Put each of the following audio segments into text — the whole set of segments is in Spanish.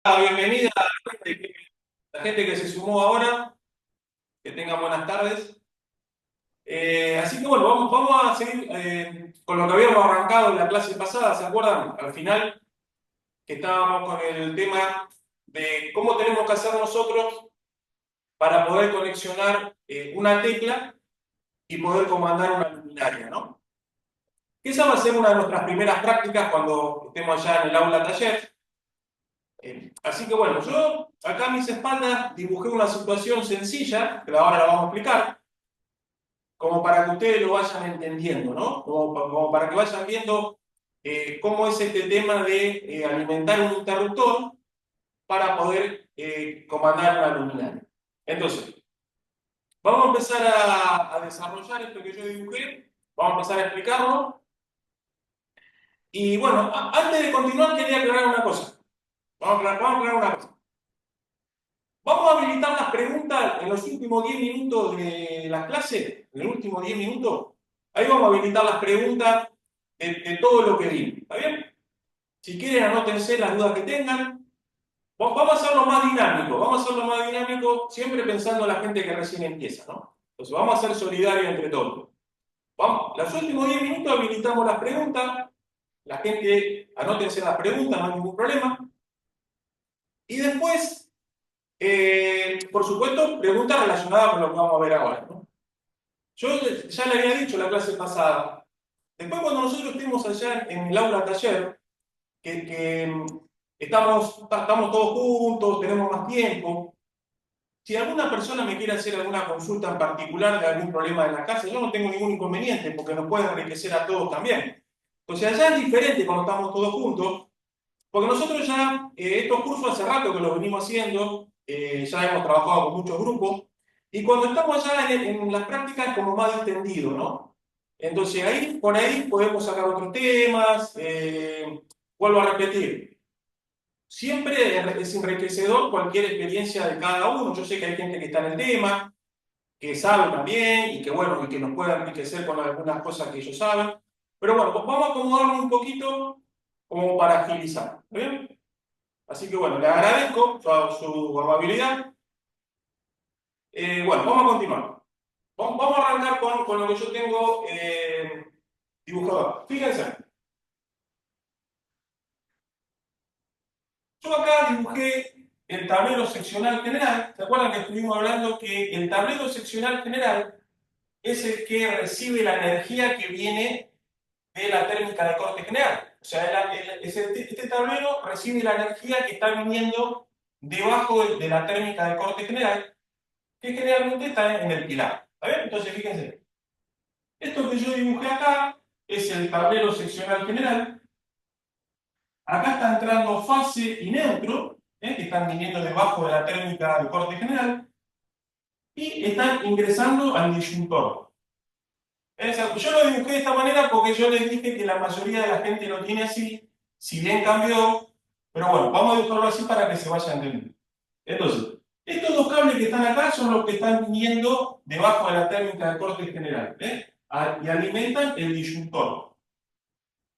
Bienvenida a la gente que se sumó ahora, que tengan buenas tardes. Así que bueno, vamos a seguir con lo que habíamos arrancado en la clase pasada, ¿se acuerdan? Al final, que estábamos con el tema de cómo tenemos que hacer nosotros para poder conexionar una tecla y poder comandar una luminaria, ¿no? Esa va a ser una de nuestras primeras prácticas cuando estemos allá en el aula taller. Así que bueno, yo acá a mis espaldas dibujé una situación sencilla, que ahora la vamos a explicar, como para que ustedes lo vayan entendiendo, ¿no? Como para que vayan viendo cómo es este tema de alimentar un interruptor para poder comandar una luminaria. Entonces, vamos a empezar a desarrollar esto que yo dibujé, vamos a empezar a explicarlo. Y bueno, antes de continuar quería aclarar una cosa. Vamos a aclarar una cosa. Vamos a habilitar las preguntas en los últimos 10 minutos de la clase, en los últimos 10 minutos. Ahí vamos a habilitar las preguntas de todo lo que vimos. ¿Está bien? Si quieren, anótense las dudas que tengan. Vamos a hacerlo más dinámico, vamos a hacerlo más dinámico, siempre pensando en la gente que recién empieza, ¿no? Entonces, vamos a ser solidarios entre todos. Vamos, los últimos 10 minutos habilitamos las preguntas. La gente, anótense las preguntas, no hay ningún problema. Y después, por supuesto, preguntas relacionadas con lo que vamos a ver ahora, ¿no? Yo ya le había dicho la clase pasada. Después, cuando nosotros estemos allá en el aula taller, que estamos todos juntos, tenemos más tiempo. Si alguna persona me quiere hacer alguna consulta en particular de algún problema de la casa, yo no tengo ningún inconveniente porque nos puede enriquecer a todos también. O sea, ya es diferente cuando estamos todos juntos, porque nosotros ya, estos cursos hace rato que los venimos haciendo, ya hemos trabajado con muchos grupos, y cuando estamos allá en las prácticas es como más distendido, ¿no? Entonces ahí, por ahí podemos sacar otros temas, vuelvo a repetir, siempre es enriquecedor cualquier experiencia de cada uno. Yo sé que hay gente que está en el tema, que sabe también, y que bueno, y que nos puede enriquecer con algunas cosas que ellos saben. Pero bueno, pues vamos a acomodarnos un poquito como para agilizar. ¿Bien? Así que bueno, le agradezco su amabilidad. Bueno, vamos a continuar. Vamos a arrancar con lo que yo tengo dibujado. Fíjense, yo acá dibujé el tablero seccional general. ¿Se acuerdan que estuvimos hablando que el tablero seccional general es el que recibe la energía que viene de la térmica de corte general? O sea, este tablero recibe la energía que está viniendo debajo de la térmica de corte general, que generalmente está en el pilar. ¿Está bien? Entonces, fíjense, esto que yo dibujé acá es el tablero seccional general. Acá está entrando fase y neutro, que están viniendo debajo de la térmica de corte general, y están ingresando al disyuntor. Yo lo dibujé de esta manera porque yo les dije que la mayoría de la gente lo tiene así, si bien cambió, pero bueno, vamos a dibujarlo así para que se vaya entendiendo. Entonces, estos dos cables que están acá son los que están viniendo debajo de la térmica de corte general, y alimentan el disyuntor.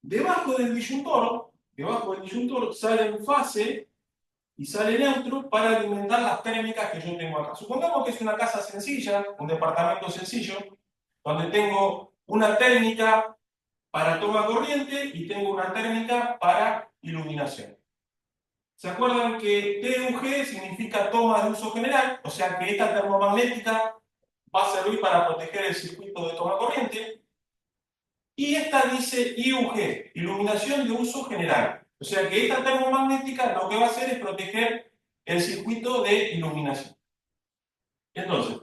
Debajo del disyuntor sale fase y sale neutro para alimentar las térmicas que yo tengo acá. Supongamos que es una casa sencilla, un departamento sencillo, donde tengo una térmica para toma corriente y tengo una térmica para iluminación. ¿Se acuerdan que TUG significa toma de uso general? O sea que esta termomagnética va a servir para proteger el circuito de toma corriente. Y esta dice IUG, iluminación de uso general. O sea que esta termomagnética lo que va a hacer es proteger el circuito de iluminación. Entonces,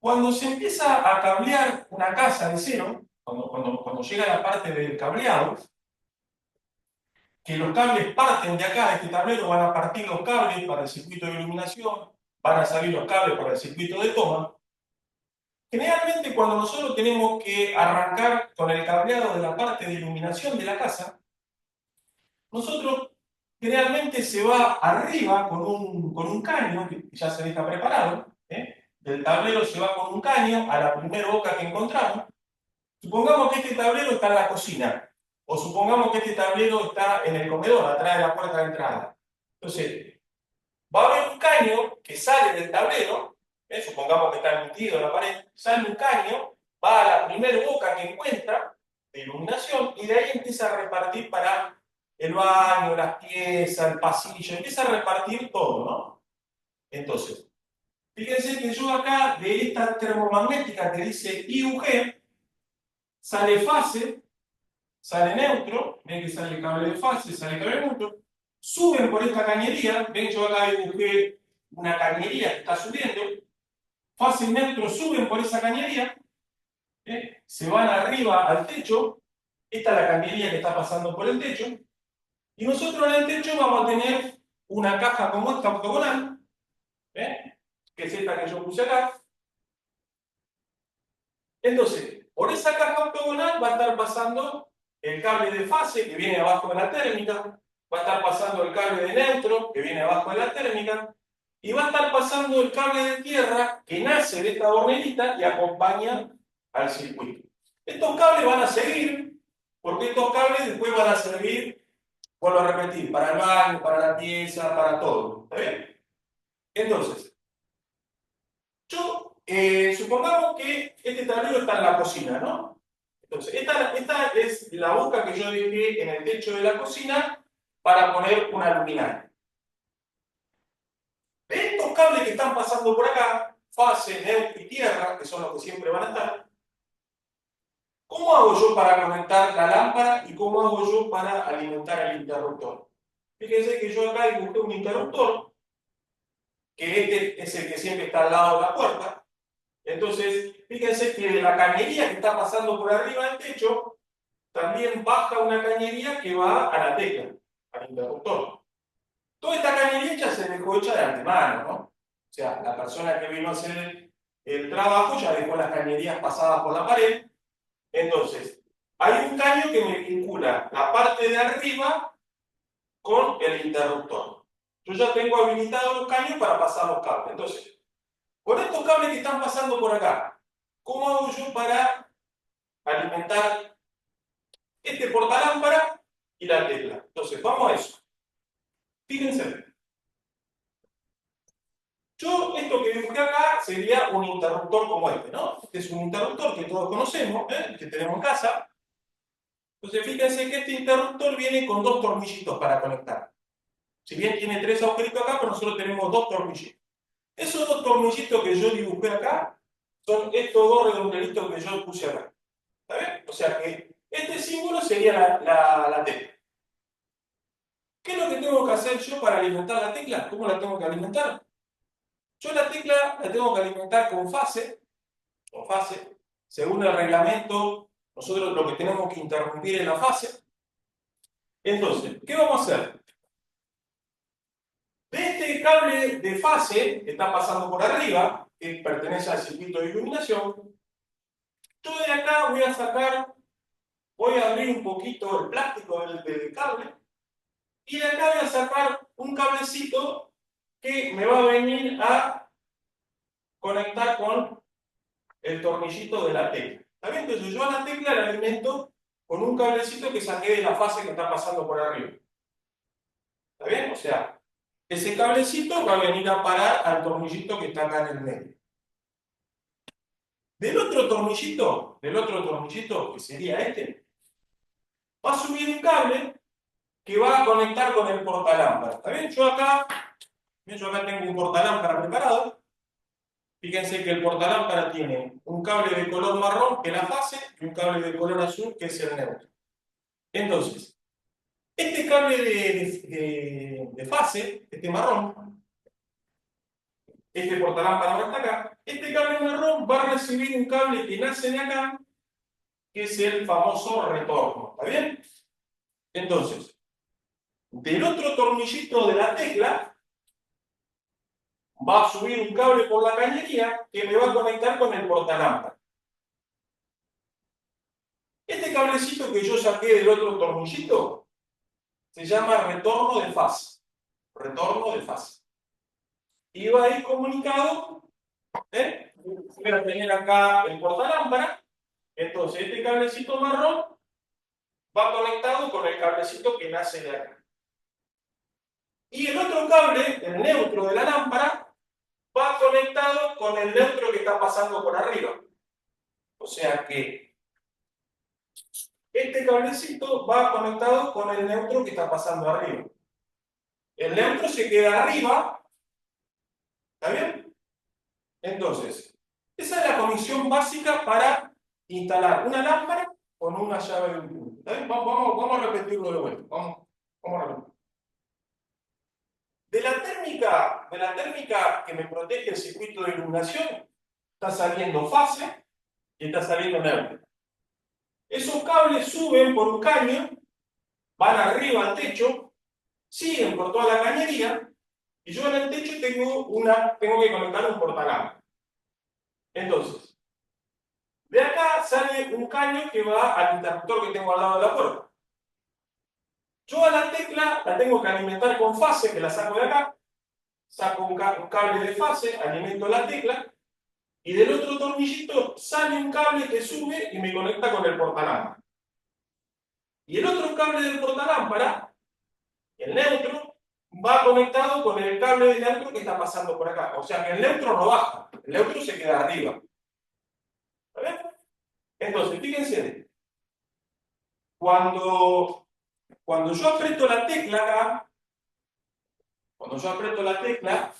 cuando se empieza a cablear una casa de cero, cuando llega la parte del cableado, que los cables parten de acá, de este tablero, van a partir los cables para el circuito de iluminación, van a salir los cables para el circuito de toma. Generalmente cuando nosotros tenemos que arrancar con el cableado de la parte de iluminación de la casa, nosotros generalmente se va arriba con un caño, que ya se deja preparado, del tablero se va con un caño a la primera boca que encontramos. Supongamos que este tablero está en la cocina, o supongamos que este tablero está en el comedor, atrás de la puerta de entrada. Entonces, va a haber un caño que sale del tablero, supongamos que está embutido en la pared, sale un caño, va a la primera boca que encuentra de iluminación y de ahí empieza a repartir para el baño, las piezas, el pasillo, empieza a repartir todo, ¿no? Entonces, fíjense que yo acá de esta termomagnética que dice IUG, sale fase, sale neutro, ven que sale el cable de fase, sale el cable de neutro, suben por esta cañería, ven yo acá dibujé una cañería que está subiendo, fase y neutro suben por esa cañería, se van arriba al techo, esta es la cañería que está pasando por el techo, y nosotros en el techo vamos a tener una caja como esta octogonal, que es esta que yo puse acá. Entonces, por esa caja octogonal va a estar pasando el cable de fase que viene abajo de la térmica, va a estar pasando el cable de neutro que viene abajo de la térmica, y va a estar pasando el cable de tierra que nace de esta bornerita y acompaña al circuito. Estos cables van a seguir, porque estos cables después van a servir, vuelvo a repetir, para el baño, para la pieza, para todo. ¿Está bien? Entonces, supongamos que este tablero está en la cocina, ¿no? Entonces, esta es la boca que yo dejé en el techo de la cocina para poner una luminaria. De estos cables que están pasando por acá, fase, neutro y tierra, que son los que siempre van a estar, ¿cómo hago yo para conectar la lámpara y cómo hago yo para alimentar el interruptor? Fíjense que yo acá dibujé un interruptor, que este es el que siempre está al lado de la puerta. Entonces, fíjense que de la cañería que está pasando por arriba del techo, también baja una cañería que va a la tecla, al interruptor. Toda esta cañería ya se dejó hecha de antemano, ¿no? O sea, la persona que vino a hacer el trabajo ya dejó las cañerías pasadas por la pared. Entonces, hay un caño que me vincula la parte de arriba con el interruptor. Yo ya tengo habilitados los caños para pasar los cables. Entonces, con estos cables que están pasando por acá, ¿cómo hago yo para alimentar este portalámpara y la tecla? Entonces, vamos a eso. Fíjense. Yo, esto que dibujé acá sería un interruptor como este, ¿no? Este es un interruptor que todos conocemos, que tenemos en casa. Entonces, fíjense que este interruptor viene con dos tornillitos para conectar. Si bien tiene tres agujeritos acá, pero nosotros tenemos dos tornillitos. Esos dos tornillitos que yo dibujé acá son estos dos redondelitos que yo puse acá. ¿Está bien? O sea que este símbolo sería la tecla. ¿Qué es lo que tengo que hacer yo para alimentar la tecla? ¿Cómo la tengo que alimentar? Yo la tecla la tengo que alimentar con fase. Según el reglamento, nosotros lo que tenemos que interrumpir es la fase. Entonces, ¿qué vamos a hacer? De este cable de fase que está pasando por arriba, que pertenece al circuito de iluminación, yo de acá voy a sacar, voy a abrir un poquito el plástico del cable, y de acá voy a sacar un cablecito que me va a venir a conectar con el tornillito de la tecla. ¿Está bien? Entonces yo a la tecla la alimento con un cablecito que saqué de la fase que está pasando por arriba. ¿Está bien? O sea, ese cablecito va a venir a parar al tornillito que está acá en el medio. Del otro tornillito, que sería este, va a subir un cable que va a conectar con el portalámpara. ¿Está bien? Yo acá tengo un portalámpara preparado. Fíjense que el portalámpara tiene un cable de color marrón, que es la fase, y un cable de color azul, que es el neutro. Entonces, este cable de fase, este marrón, este portalámpara ahora está acá, este cable marrón va a recibir un cable que nace de acá, que es el famoso retorno. ¿Está bien? Entonces, del otro tornillito de la tecla, va a subir un cable por la cañería que me va a conectar con el portalámpara. Este cablecito que yo saqué del otro tornillito se llama retorno de fase. Retorno de fase. Y va a ir comunicado, voy a tener acá el portalámpara. Entonces este cablecito marrón va conectado con el cablecito que nace de acá. Y el otro cable, el neutro de la lámpara, va conectado con el neutro que está pasando por arriba. O sea que este cablecito va conectado con el neutro que está pasando arriba. El neutro se queda arriba, ¿está bien? Entonces, esa es la conexión básica para instalar una lámpara con una llave de un punto. ¿Está bien? Vamos a repetirlo de vuelta. Vamos a repetirlo. De la térmica que me protege el circuito de iluminación, está saliendo fase y está saliendo neutro. Esos cables suben por un caño, van arriba al techo, siguen por toda la cañería, y yo en el techo tengo que conectar un portalámpara. Entonces, de acá sale un caño que va al interruptor que tengo al lado de la puerta. Yo a la tecla la tengo que alimentar con fase, que la saco de acá, saco un cable de fase, alimento la tecla, y del otro tornillito sale un cable que sube y me conecta con el portalámpara. Y el otro cable del portalámpara, el neutro, va conectado con el cable de neutro que está pasando por acá. O sea que el neutro no baja, el neutro se queda arriba. ¿Está bien? Entonces, fíjense, cuando, cuando yo aprieto la tecla acá, cuando yo aprieto la tecla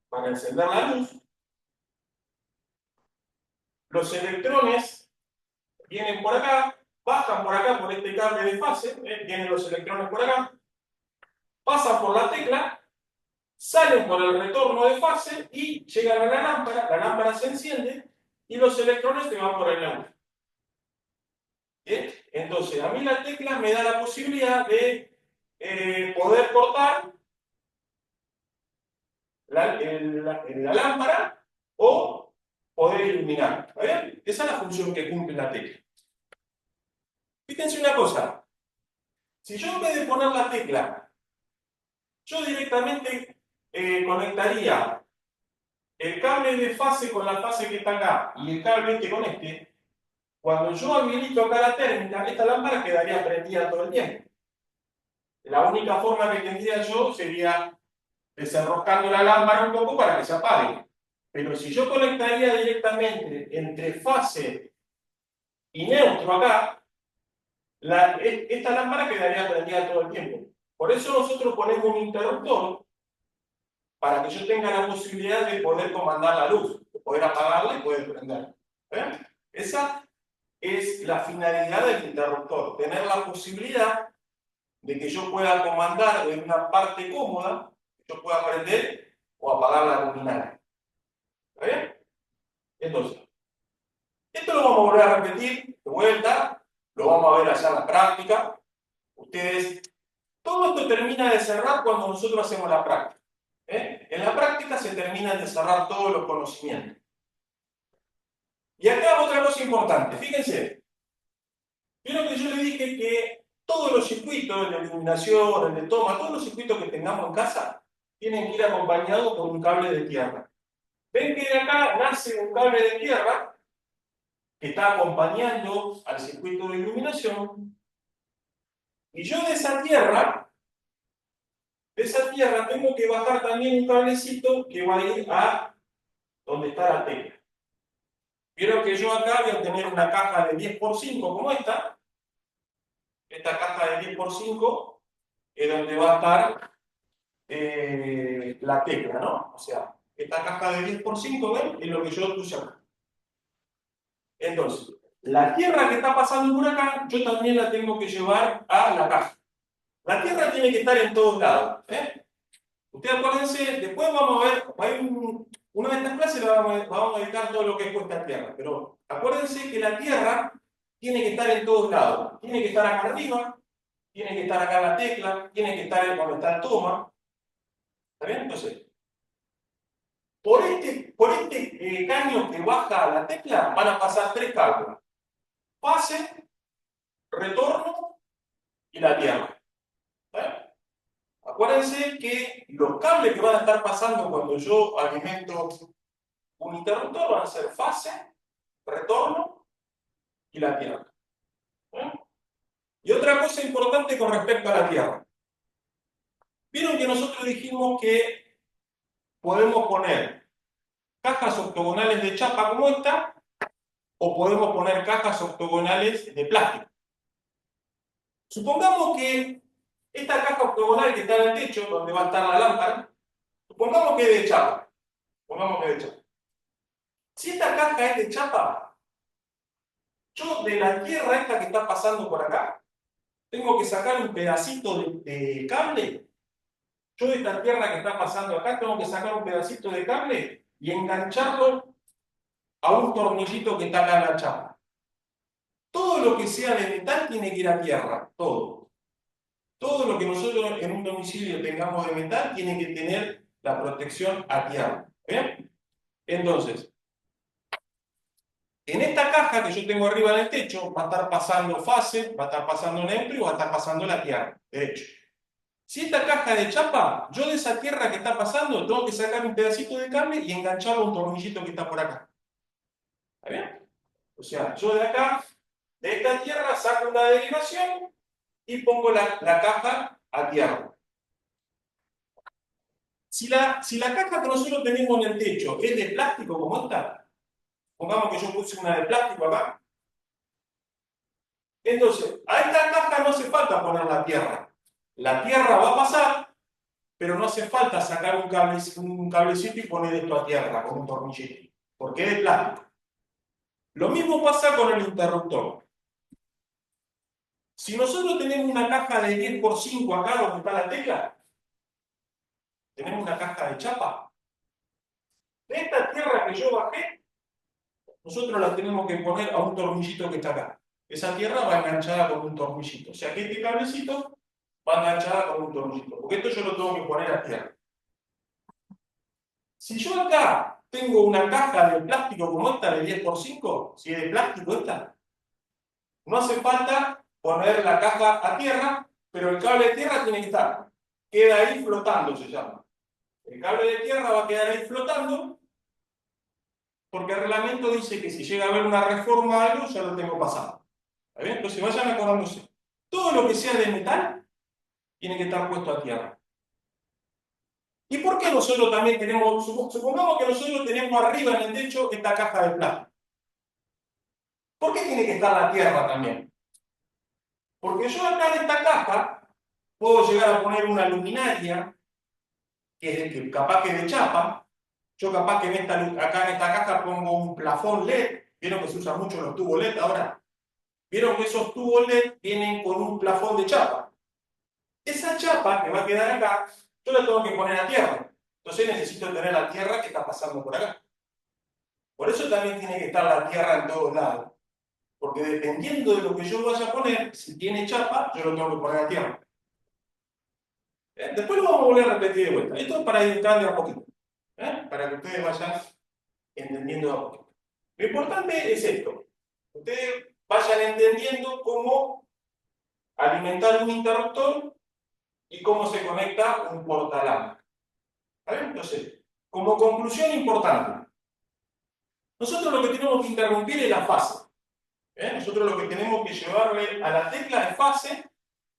para encender la luz, los electrones vienen por acá, bajan por acá por este cable de fase, vienen los electrones por acá, pasan por la tecla, salen por el retorno de fase y llegan a la lámpara se enciende y los electrones se van por el neutro. ¿Bien? Entonces, a mí la tecla me da la posibilidad de poder cortar la lámpara o poder iluminar. ¿Está bien? Esa es la función que cumple la tecla. Fíjense una cosa, si yo en vez de poner la tecla, yo directamente conectaría el cable de fase con la fase que está acá y el cable que conecte, cuando yo habilito acá la térmica, esta lámpara quedaría prendida todo el tiempo. La única forma que tendría yo sería desenroscando la lámpara un poco para que se apague. Pero si yo conectaría directamente entre fase y neutro acá, esta lámpara quedaría prendida todo el tiempo. Por eso nosotros ponemos un interruptor para que yo tenga la posibilidad de poder comandar la luz, de poder apagarla y poder prenderla. ¿Ven? Esa es la finalidad del interruptor, tener la posibilidad de que yo pueda comandar en una parte cómoda, que yo pueda prender o apagar la luminaria. ¿Está bien? Entonces, esto lo vamos a volver a repetir de vuelta, lo vamos a ver allá en la práctica. Ustedes, todo esto termina de cerrar cuando nosotros hacemos la práctica. En la práctica se terminan de cerrar todos los conocimientos. Y acá otra cosa importante, fíjense. Vieron que yo le dije que todos los circuitos, el de iluminación, el de toma, todos los circuitos que tengamos en casa, tienen que ir acompañados por un cable de tierra. Ven que de acá nace un cable de tierra que está acompañando al circuito de iluminación, y yo de esa tierra tengo que bajar también un cablecito que va a ir a donde está la tecla. Vieron que yo acá voy a tener una caja de 10x5 como esta caja de 10x5 es donde va a estar la tecla, ¿no? O sea, esta caja de 10x5, ¿ven? Es lo que yo puse acá. Entonces, la tierra que está pasando por acá, yo también la tengo que llevar a la caja. La tierra tiene que estar en todos lados. Ustedes acuérdense, después vamos a ver, una de estas clases vamos a dedicar todo lo que es puesta en tierra, pero acuérdense que la tierra tiene que estar en todos lados. Tiene que estar acá arriba, tiene que estar acá en la tecla, tiene que estar donde está el toma. ¿Está bien? Entonces, por este caño que baja la tecla van a pasar tres cables: fase, retorno y la tierra. Acuérdense que los cables que van a estar pasando cuando yo alimento un interruptor van a ser fase, retorno y la tierra. Y otra cosa importante con respecto a la tierra. Vieron que nosotros dijimos que podemos poner cajas octogonales de chapa como esta, o podemos poner cajas octogonales de plástico. Supongamos que esta caja octogonal que está en el techo, donde va a estar la lámpara, supongamos que es de chapa. Supongamos que es de chapa. Si esta caja es de chapa, yo de la tierra esta que está pasando por acá, tengo que sacar un pedacito de cable. Yo de esta tierra que está pasando acá, tengo que sacar un pedacito de cable y engancharlo a un tornillito que está acá en la chapa. Todo lo que sea de metal tiene que ir a tierra, todo. Todo lo que nosotros en un domicilio tengamos de metal tiene que tener la protección a tierra. ¿Bien? Entonces, en esta caja que yo tengo arriba en el techo, va a estar pasando fase, va a estar pasando neutro y va a estar pasando la tierra, de hecho. Si esta caja es de chapa, yo de esa tierra que está pasando tengo que sacar un pedacito de cable y engancharlo a un tornillito que está por acá. ¿Está bien? O sea, yo de acá, de esta tierra, saco una derivación y pongo la caja a tierra. Si la caja que nosotros tenemos en el techo es de plástico como esta, pongamos que yo puse una de plástico acá, entonces a esta caja no hace falta poner la tierra. La tierra va a pasar, pero no hace falta sacar un cablecito y poner esto a tierra con un tornillito, porque es de plástico. Lo mismo pasa con el interruptor. Si nosotros tenemos una caja de 10x5 acá donde está la tecla, tenemos una caja de chapa. De esta tierra que yo bajé, nosotros la tenemos que poner a un tornillito que está acá. Esa tierra va enganchada con un tornillito. O sea que este cablecito va enganchada con un tornillito. Porque esto yo lo tengo que poner a tierra. Si yo acá tengo una caja de plástico como esta de 10x5, si es de plástico esta, no hace falta poner la caja a tierra, pero el cable de tierra tiene que estar. Queda ahí flotando, se llama. El cable de tierra va a quedar ahí flotando, porque el reglamento dice que si llega a haber una reforma a algo, ya lo tengo pasado. ¿Está bien? Entonces vayan acordándose. Todo lo que sea de metal tiene que estar puesto a tierra. ¿Y por qué nosotros también tenemos, supongamos que nosotros tenemos arriba en el techo esta caja de plástico? ¿Por qué tiene que estar la tierra también? Porque yo acá en esta caja puedo llegar a poner una luminaria, que capaz que es de chapa. Yo capaz que acá en esta caja pongo un plafón LED. Vieron que se usan mucho los tubos LED ahora. Vieron que esos tubos LED vienen con un plafón de chapa. Esa chapa que va a quedar acá, yo la tengo que poner a tierra. Entonces necesito tener la tierra que está pasando por acá. Por eso también tiene que estar la tierra en todos lados. Porque dependiendo de lo que yo vaya a poner, si tiene chapa, yo lo tengo que poner a tierra. Después lo vamos a volver a repetir de vuelta. Esto es para ir entrando a poquito. Para que ustedes vayan entendiendo a poquito. Lo importante es esto. Ustedes vayan entendiendo cómo alimentar un interruptor y cómo se conecta un portalámpara. ¿Vale? Entonces, como conclusión importante, nosotros lo que tenemos que interrumpir es la fase. Nosotros lo que tenemos que llevarle a la tecla es fase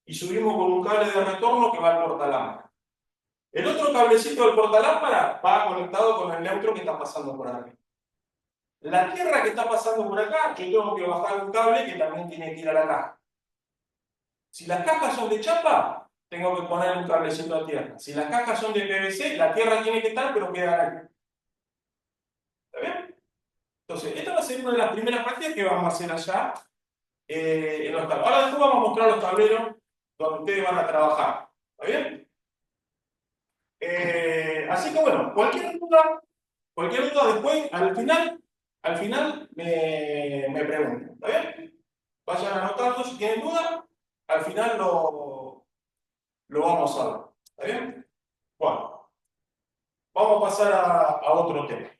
y subimos con un cable de retorno que va al portalámpara. El otro cablecito del portalámpara va conectado con el neutro que está pasando por arriba. La tierra que está pasando por acá, yo tengo que bajar un cable que también tiene que ir a la caja. Si las cajas son de chapa, tengo que poner un cablecito a tierra. Si las cajas son de PVC, la tierra tiene que estar, pero queda ahí. ¿Está bien? Entonces, esta va a ser una de las primeras prácticas que vamos a hacer allá en los tableros. Ahora después vamos a mostrar los tableros donde ustedes van a trabajar. ¿Está bien? Así que bueno, cualquier duda después, al final me preguntan. ¿Está bien? Vayan anotando si tienen duda, al final lo vamos a ver. ¿Está bien? Bueno, vamos a pasar a otro tema.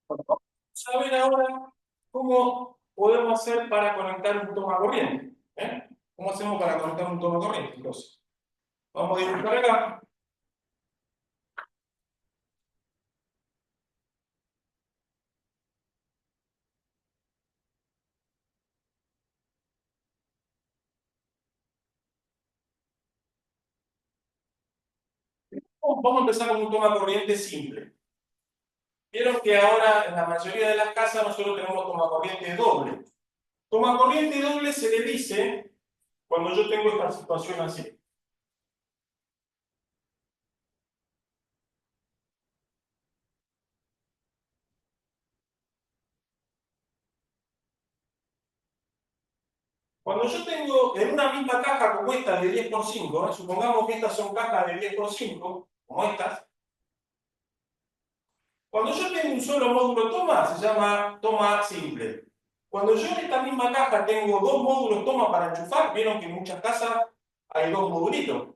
Vamos a ver ahora cómo podemos hacer para conectar un toma corriente? ¿Eh? ¿Cómo hacemos para conectar un toma corriente? Entonces, vamos a dibujar acá. Vamos a empezar con un toma corriente simple. Vieron que ahora en la mayoría de las casas nosotros tenemos toma corriente doble. Toma corriente doble se le dice cuando yo tengo esta situación así. Cuando yo tengo en una misma caja como esta de 10×5, supongamos que estas son cajas de 10×5, como estas, cuando yo tengo un solo módulo toma, se llama toma simple. Cuando yo en esta misma caja tengo dos módulos toma para enchufar, vieron que en muchas casas hay dos modulitos.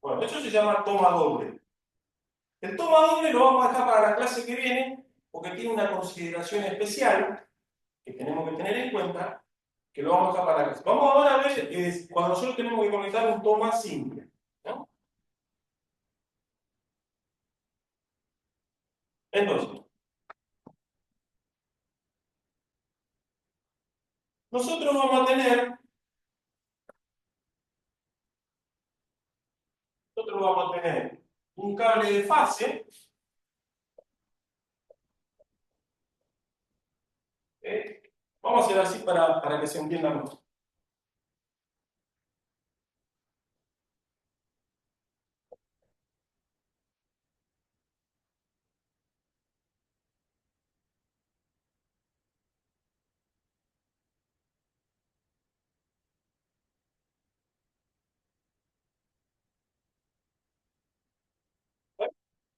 Bueno, eso se llama toma doble. El toma doble lo vamos a dejar para la clase que viene, porque tiene una consideración especial que tenemos que tener en cuenta, que lo vamos a dejar para la clase. Vamos ahora a ver cuando nosotros tenemos que conectar un toma simple, ¿no? Entonces, nosotros vamos a tener un cable de fase, ¿eh? Vamos a hacer así para que se entienda mejor.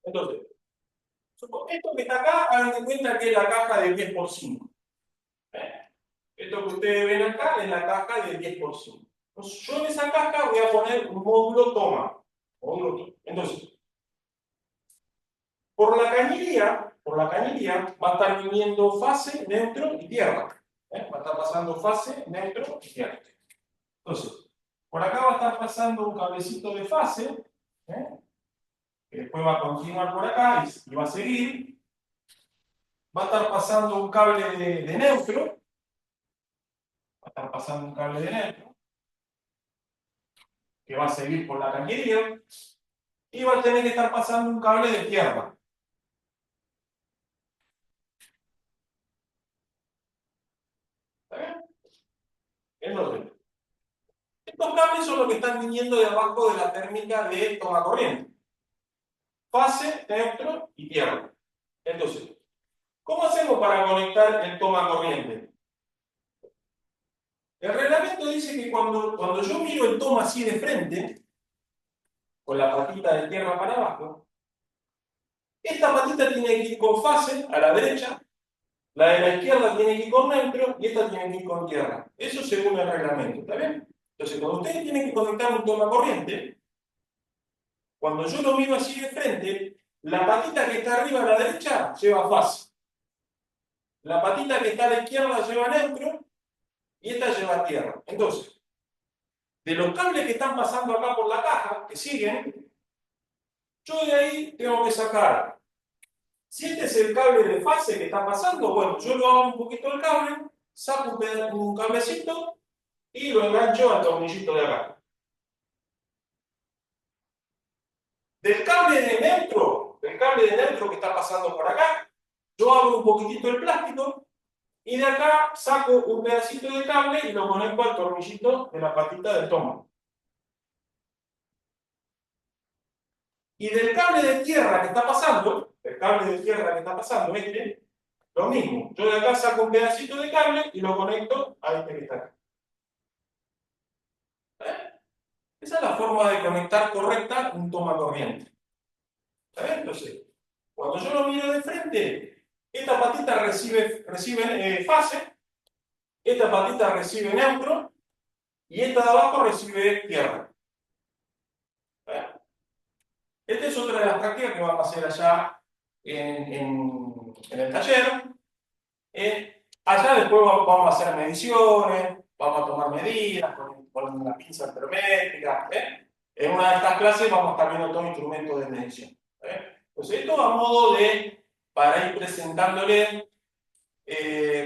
Entonces, esto que está acá, hagan de cuenta que es la caja de 10×5. ¿Eh? Esto que ustedes ven acá es la caja de 10×5. Entonces, yo en esa caja voy a poner un módulo toma. Entonces, por la cañería va a estar viniendo fase, neutro y tierra. Va a estar pasando fase, neutro y tierra. Entonces, por acá va a estar pasando un cablecito de fase, ¿eh? Que después va a continuar por acá y va a seguir. Va a estar pasando un cable de neutro. Va a estar pasando un cable de neutro que va a seguir por la cañería. Y va a tener que estar pasando un cable de tierra. ¿Está bien? Entonces, estos cables son los que están viniendo de abajo de la térmica de toma corriente. Fase, neutro y tierra. Entonces, ¿cómo hacemos para conectar el toma corriente? El reglamento dice que cuando yo miro el toma así de frente, con la patita de tierra para abajo, esta patita tiene que ir con fase a la derecha, la de la izquierda tiene que ir con neutro y esta tiene que ir con tierra. Eso según el reglamento, ¿está bien? Entonces, cuando ustedes tienen que conectar un toma corriente, cuando yo lo miro así de frente, la patita que está arriba a la derecha lleva fase. La patita que está a la izquierda lleva neutro y esta lleva tierra. Entonces, de los cables que están pasando acá por la caja, que siguen, yo de ahí tengo que sacar. Si este es el cable de fase que está pasando, bueno, yo lo hago un poquito el cable, saco un cablecito y lo engancho al tornillito de acá. Del cable de neutro que está pasando por acá, yo abro un poquitito el plástico y de acá saco un pedacito de cable y lo conecto al tornillito de la patita del toma. Y del cable de tierra que está pasando, lo mismo. Yo de acá saco un pedacito de cable y lo conecto a este que está acá. ¿Eh? Esa es la forma de conectar correcta un toma corriente. ¿Está bien? Entonces, cuando yo lo miro de frente, esta patita recibe fase, esta patita recibe neutro y esta de abajo recibe tierra. ¿Eh? Esta es otra de las prácticas que vamos a hacer allá en el taller. Allá después vamos a hacer mediciones, vamos a tomar medidas con una pinza termétrica. En una de estas clases vamos a estar viendo todo instrumento de medición. Entonces, esto a modo de, para ir presentándole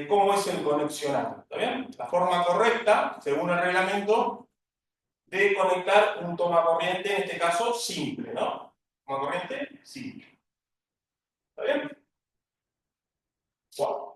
cómo es el conexionado. ¿Está bien? La forma correcta, según el reglamento, de conectar un toma corriente, en este caso simple, ¿no? Toma corriente simple. ¿Está bien? Bueno.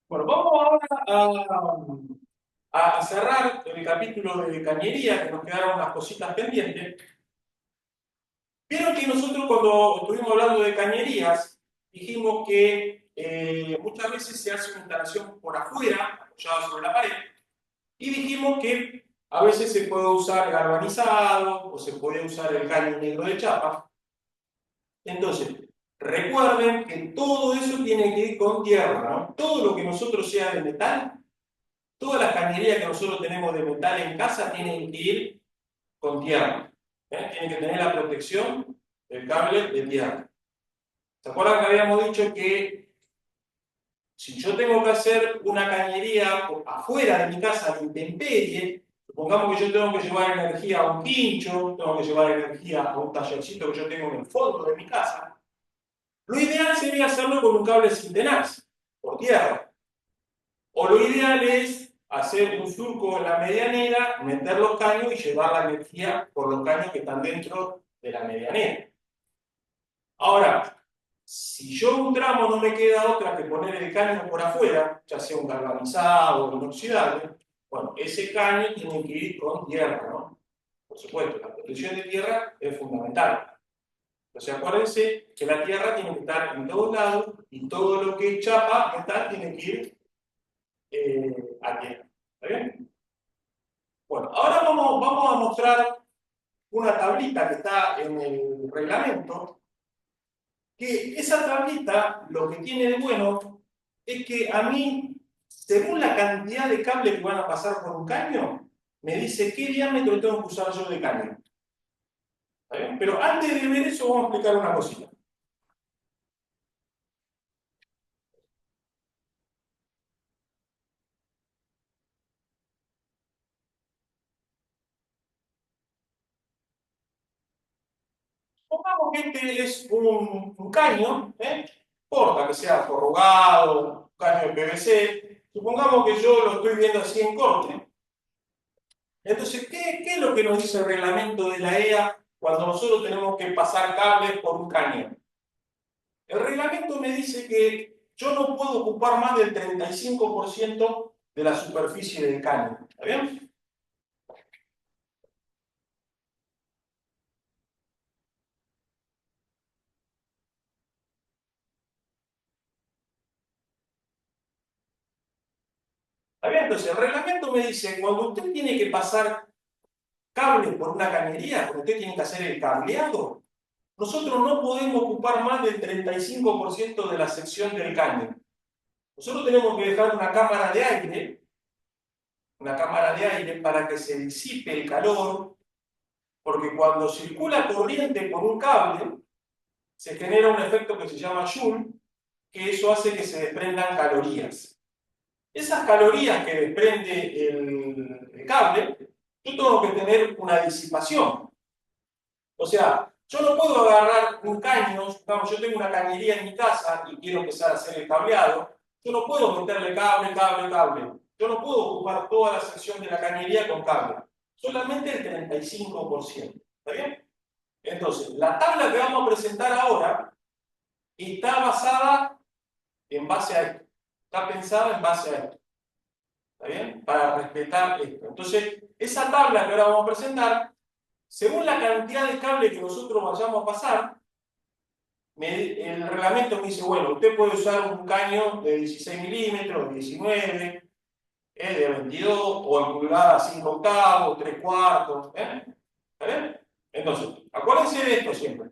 Bueno, vamos ahora a cerrar el capítulo de cañería, que nos quedaron unas cositas pendientes. Vieron que nosotros cuando estuvimos hablando de cañerías, dijimos que muchas veces se hace una instalación por afuera, apoyada sobre la pared, y dijimos que a veces se puede usar galvanizado o se puede usar el caño negro de chapa. Entonces, recuerden que todo eso tiene que ir con tierra, ¿no? Todo lo que nosotros sea de metal, todas las cañerías que nosotros tenemos de metal en casa tienen que ir con tierra. Tienen que tener la protección del cable de tierra. ¿Se acuerdan que habíamos dicho que si yo tengo que hacer una cañería afuera de mi casa de intemperie, supongamos que yo tengo que llevar energía a un quincho, tengo que llevar energía a un tallercito que yo tengo en el fondo de mi casa, lo ideal sería hacerlo con un cable sin tenaz, por tierra. O lo ideal es hacer un surco en la medianera, meter los caños y llevar la energía por los caños que están dentro de la medianera. Ahora, si yo un tramo no me queda otra que poner el caño por afuera, ya sea un galvanizado o inoxidable, bueno, ese caño tiene que ir con tierra, ¿no? Por supuesto, la protección de tierra es fundamental. Entonces acuérdense que la tierra tiene que estar en todos lados y todo lo que es chapa metal tiene que ir a tierra. ¿Está bien? Bueno, ahora vamos a mostrar una tablita que está en el reglamento, que esa tablita lo que tiene de bueno es que a mí, según la cantidad de cable que van a pasar por un caño, me dice qué diámetro tengo que usar yo de caño. ¿Está bien? Pero antes de ver eso vamos a explicar una cosita. Supongamos que este es un caño, importa que sea corrugado, un caño de PVC. Supongamos que yo lo estoy viendo así en corte. Entonces, ¿qué es lo que nos dice el reglamento de la EA cuando nosotros tenemos que pasar cables por un caño? El reglamento me dice que yo no puedo ocupar más del 35% de la superficie del caño. ¿Está bien? ¿Está bien? Entonces, el reglamento me dice que cuando usted tiene que pasar cables por una cañería, cuando usted tiene que hacer el cableado, nosotros no podemos ocupar más del 35% de la sección del caño. Nosotros tenemos que dejar una cámara de aire para que se disipe el calor, porque cuando circula corriente por un cable, se genera un efecto que se llama Joule, que eso hace que se desprendan calorías. Esas calorías que desprende el cable, yo tengo que tener una disipación. O sea, yo no puedo agarrar un caño, digamos, yo tengo una cañería en mi casa y quiero empezar a hacer el cableado, yo no puedo meterle cable. Yo no puedo ocupar toda la sección de la cañería con cable, solamente el 35%. ¿Está bien? Entonces, la tabla que vamos a presentar ahora está basada en base a esto. Está pensada en base a esto. ¿Está bien? Para respetar esto. Entonces, esa tabla que ahora vamos a presentar, según la cantidad de cable que nosotros vayamos a pasar, el reglamento me dice, bueno, usted puede usar un caño de 16 milímetros, de 19, de 22, o en pulgadas 5 octavos, 3 cuartos. ¿Está bien? Entonces, acuérdense de esto siempre.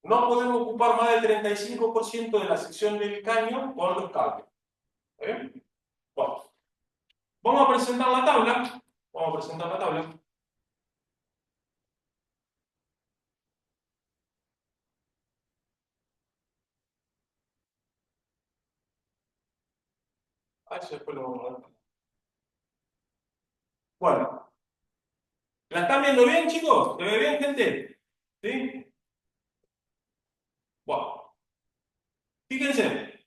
no podemos ocupar más del 35% de la sección del caño con los cables. ¿Está bien? Bueno, vamos a presentar la tabla. Vamos a presentar la tabla. Ah, eso después lo vamos a ver. Bueno, ¿la están viendo bien, chicos? ¿Se ve bien, gente? ¿Sí? Bueno, fíjense.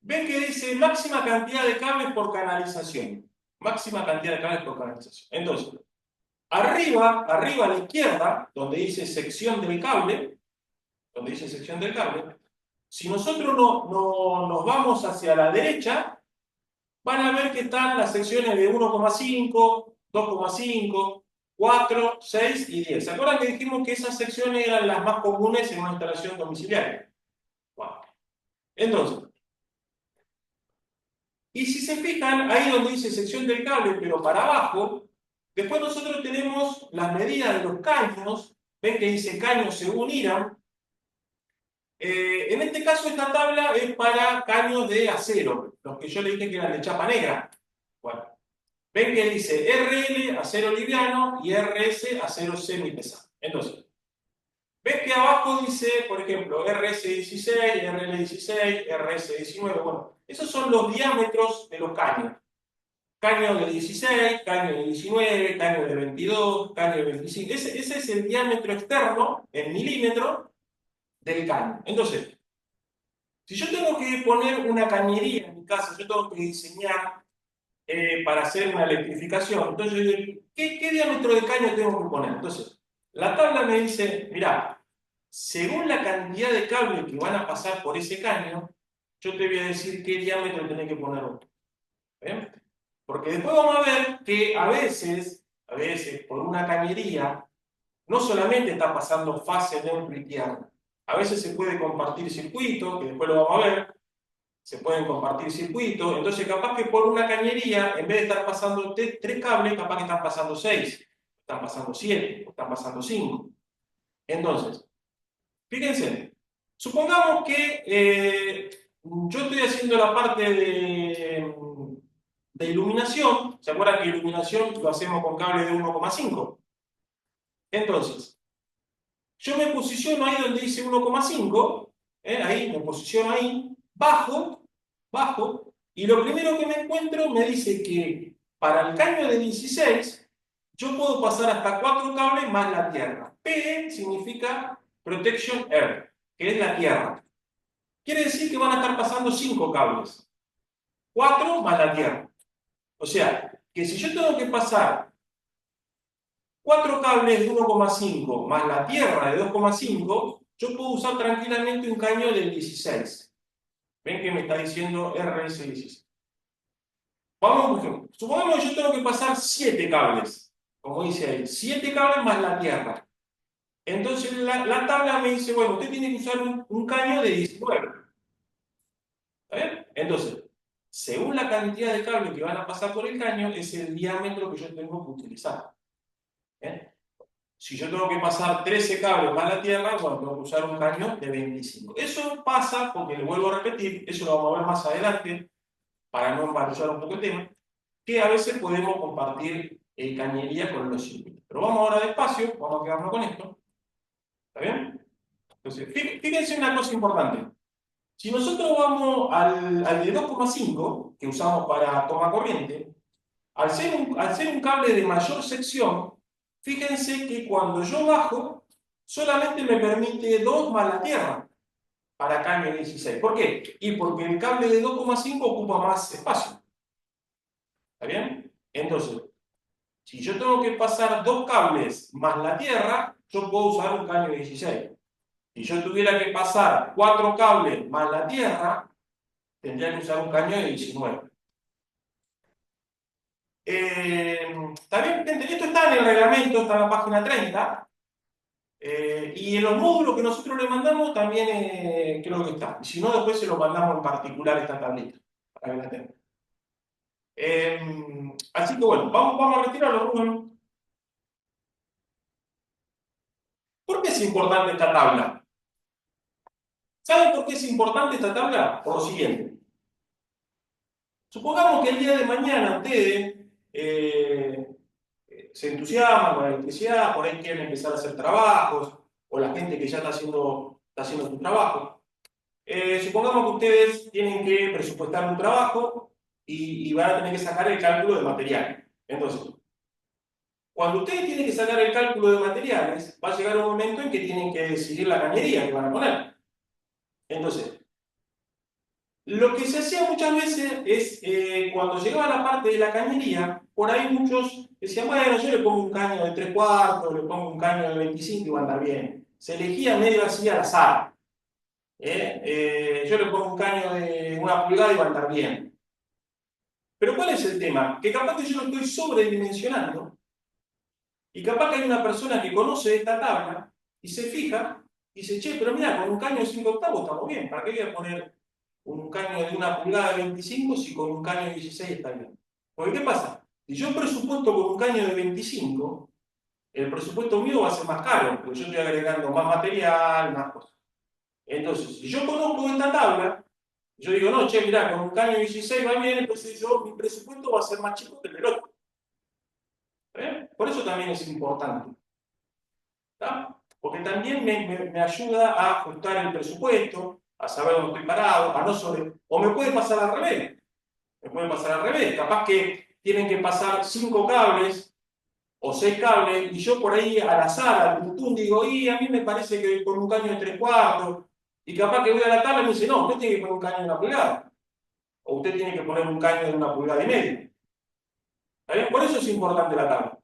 Ven que dice máxima cantidad de cables por canalización. Máxima cantidad de cables por canalización. Entonces, arriba a la izquierda, donde dice sección del cable, si nosotros nos vamos hacia la derecha, van a ver que están las secciones de 1,5, 2,5, 4, 6 y 10. ¿Se acuerdan que dijimos que esas secciones eran las más comunes en una instalación domiciliaria? Bueno, entonces, y si se fijan, ahí donde dice sección del cable, pero para abajo, después nosotros tenemos las medidas de los caños, ven que dice caños según IRAM. En este caso, esta tabla es para caños de acero, los que yo le dije que eran de chapa negra. Bueno, ven que dice RL, acero liviano, y RS, acero semipesado. Entonces, ven que abajo dice, por ejemplo, RS16, RL16, RS19. Bueno, esos son los diámetros de los caños. Caño de 16, caño de 19, caño de 22, caño de 25. Ese es el diámetro externo, en milímetros, del caño. Entonces, si yo tengo que poner una cañería en mi casa, yo tengo que diseñar para hacer una electrificación. Entonces, yo digo, ¿qué diámetro de caño tengo que poner? Entonces, la tabla me dice, mirá, según la cantidad de cables que van a pasar por ese caño, yo te voy a decir qué diámetro tenés que poner. ¿Ven? Porque después vamos a ver que a veces, por una cañería, no solamente está pasando fase neutro y tierra. A veces se puede compartir circuito, que después lo vamos a ver, se pueden compartir circuitos, entonces capaz que por una cañería, en vez de estar pasando tres cables, capaz que están pasando seis, están pasando siete, están pasando cinco. Entonces, fíjense, supongamos que yo estoy haciendo la parte de iluminación. ¿Se acuerdan que iluminación lo hacemos con cable de 1,5? Entonces, yo me posiciono ahí donde dice 1,5, ahí me posiciono ahí, bajo, y lo primero que me encuentro me dice que para el caño de 16 yo puedo pasar hasta 4 cables más la tierra. PE significa Protection Earth, que es la tierra. Quiere decir que van a estar pasando 5 cables, 4 más la tierra. O sea, que si yo tengo que pasar 4 cables de 1,5 más la tierra de 2,5, yo puedo usar tranquilamente un caño del 16. ¿Ven que me está diciendo RS16? Vamos, por ejemplo, supongamos que yo tengo que pasar 7 cables, como dice ahí, 7 cables más la tierra. Entonces la tabla me dice, bueno, usted tiene que usar un caño de 19. ¿Está bien? Entonces, según la cantidad de cables que van a pasar por el caño, es el diámetro que yo tengo que utilizar. ¿Bien? Si yo tengo que pasar 13 cables más la tierra, bueno, tengo que usar un caño de 25. Eso pasa, porque le vuelvo a repetir, eso lo vamos a ver más adelante, para no embarullar un poco el tema, que a veces podemos compartir cañería con los circuitos. Pero vamos ahora despacio, vamos a quedarnos con esto. ¿Está bien? Entonces, fíjense una cosa importante. Si nosotros vamos al de 2,5, que usamos para toma corriente, al ser un cable de mayor sección, fíjense que cuando yo bajo, solamente me permite 2 más la tierra para caño 16. ¿Por qué? Y porque el cable de 2,5 ocupa más espacio. ¿Está bien? Entonces, si yo tengo que pasar 2 cables más la tierra, yo puedo usar un caño 16. Si yo tuviera que pasar 4 cables más la tierra, tendría que usar un caño de 19. ¿Está bien, gente? Esto está en el reglamento, está en la página 30. Y en los módulos que nosotros le mandamos también creo que está. Y si no, después se lo mandamos en particular esta tablita, para que la tengan. Así que bueno, vamos a retirarlo, Rubén. ¿Por qué es importante esta tabla? ¿Saben por qué es importante esta tabla? Por lo siguiente. Supongamos que el día de mañana ustedes se entusiasman con la electricidad, por ahí quieren empezar a hacer trabajos, o la gente que ya está haciendo su trabajo. Supongamos que ustedes tienen que presupuestar un trabajo y van a tener que sacar el cálculo de material. Entonces, cuando ustedes tienen que sacar el cálculo de materiales, va a llegar un momento en que tienen que decidir la cañería que van a poner. Entonces, lo que se hacía muchas veces es, cuando llegaba la parte de la cañería, por ahí muchos decían, bueno, yo le pongo un caño de 3/4, le pongo un caño de 25 y va a andar bien. Se elegía medio así al azar. Yo le pongo un caño de 1 pulgada y va a andar bien. Pero ¿cuál es el tema? Que capaz que yo lo estoy sobredimensionando y capaz que hay una persona que conoce esta tabla y se fija y dice, che, pero mira, con un caño de 5/8 estamos bien. ¿Para qué voy a poner un caño de 1 pulgada de 25 si con un caño de 16 está bien? Porque ¿qué pasa? Si yo presupuesto con un caño de 25, el presupuesto mío va a ser más caro, porque yo estoy agregando más material, más cosas. Entonces, si yo conozco esta tabla, yo digo, no, che, mirá, con un caño de 16 va bien, entonces mi presupuesto va a ser más chico que el del otro. Por eso también es importante. ¿Tá? Porque también me ayuda a ajustar el presupuesto, a saber dónde estoy parado, a no sobre... O me puede pasar al revés. Me puede pasar al revés. Capaz que tienen que pasar 5 cables o 6 cables y yo por ahí al azar, al tuntún, digo, y a mí me parece que con un caño de 3/4 y capaz que voy a la tabla y me dice, no, usted tiene que poner un caño de 1 pulgada. O usted tiene que poner un caño de 1,5 pulgadas. ¿Está bien? Por eso es importante la tabla.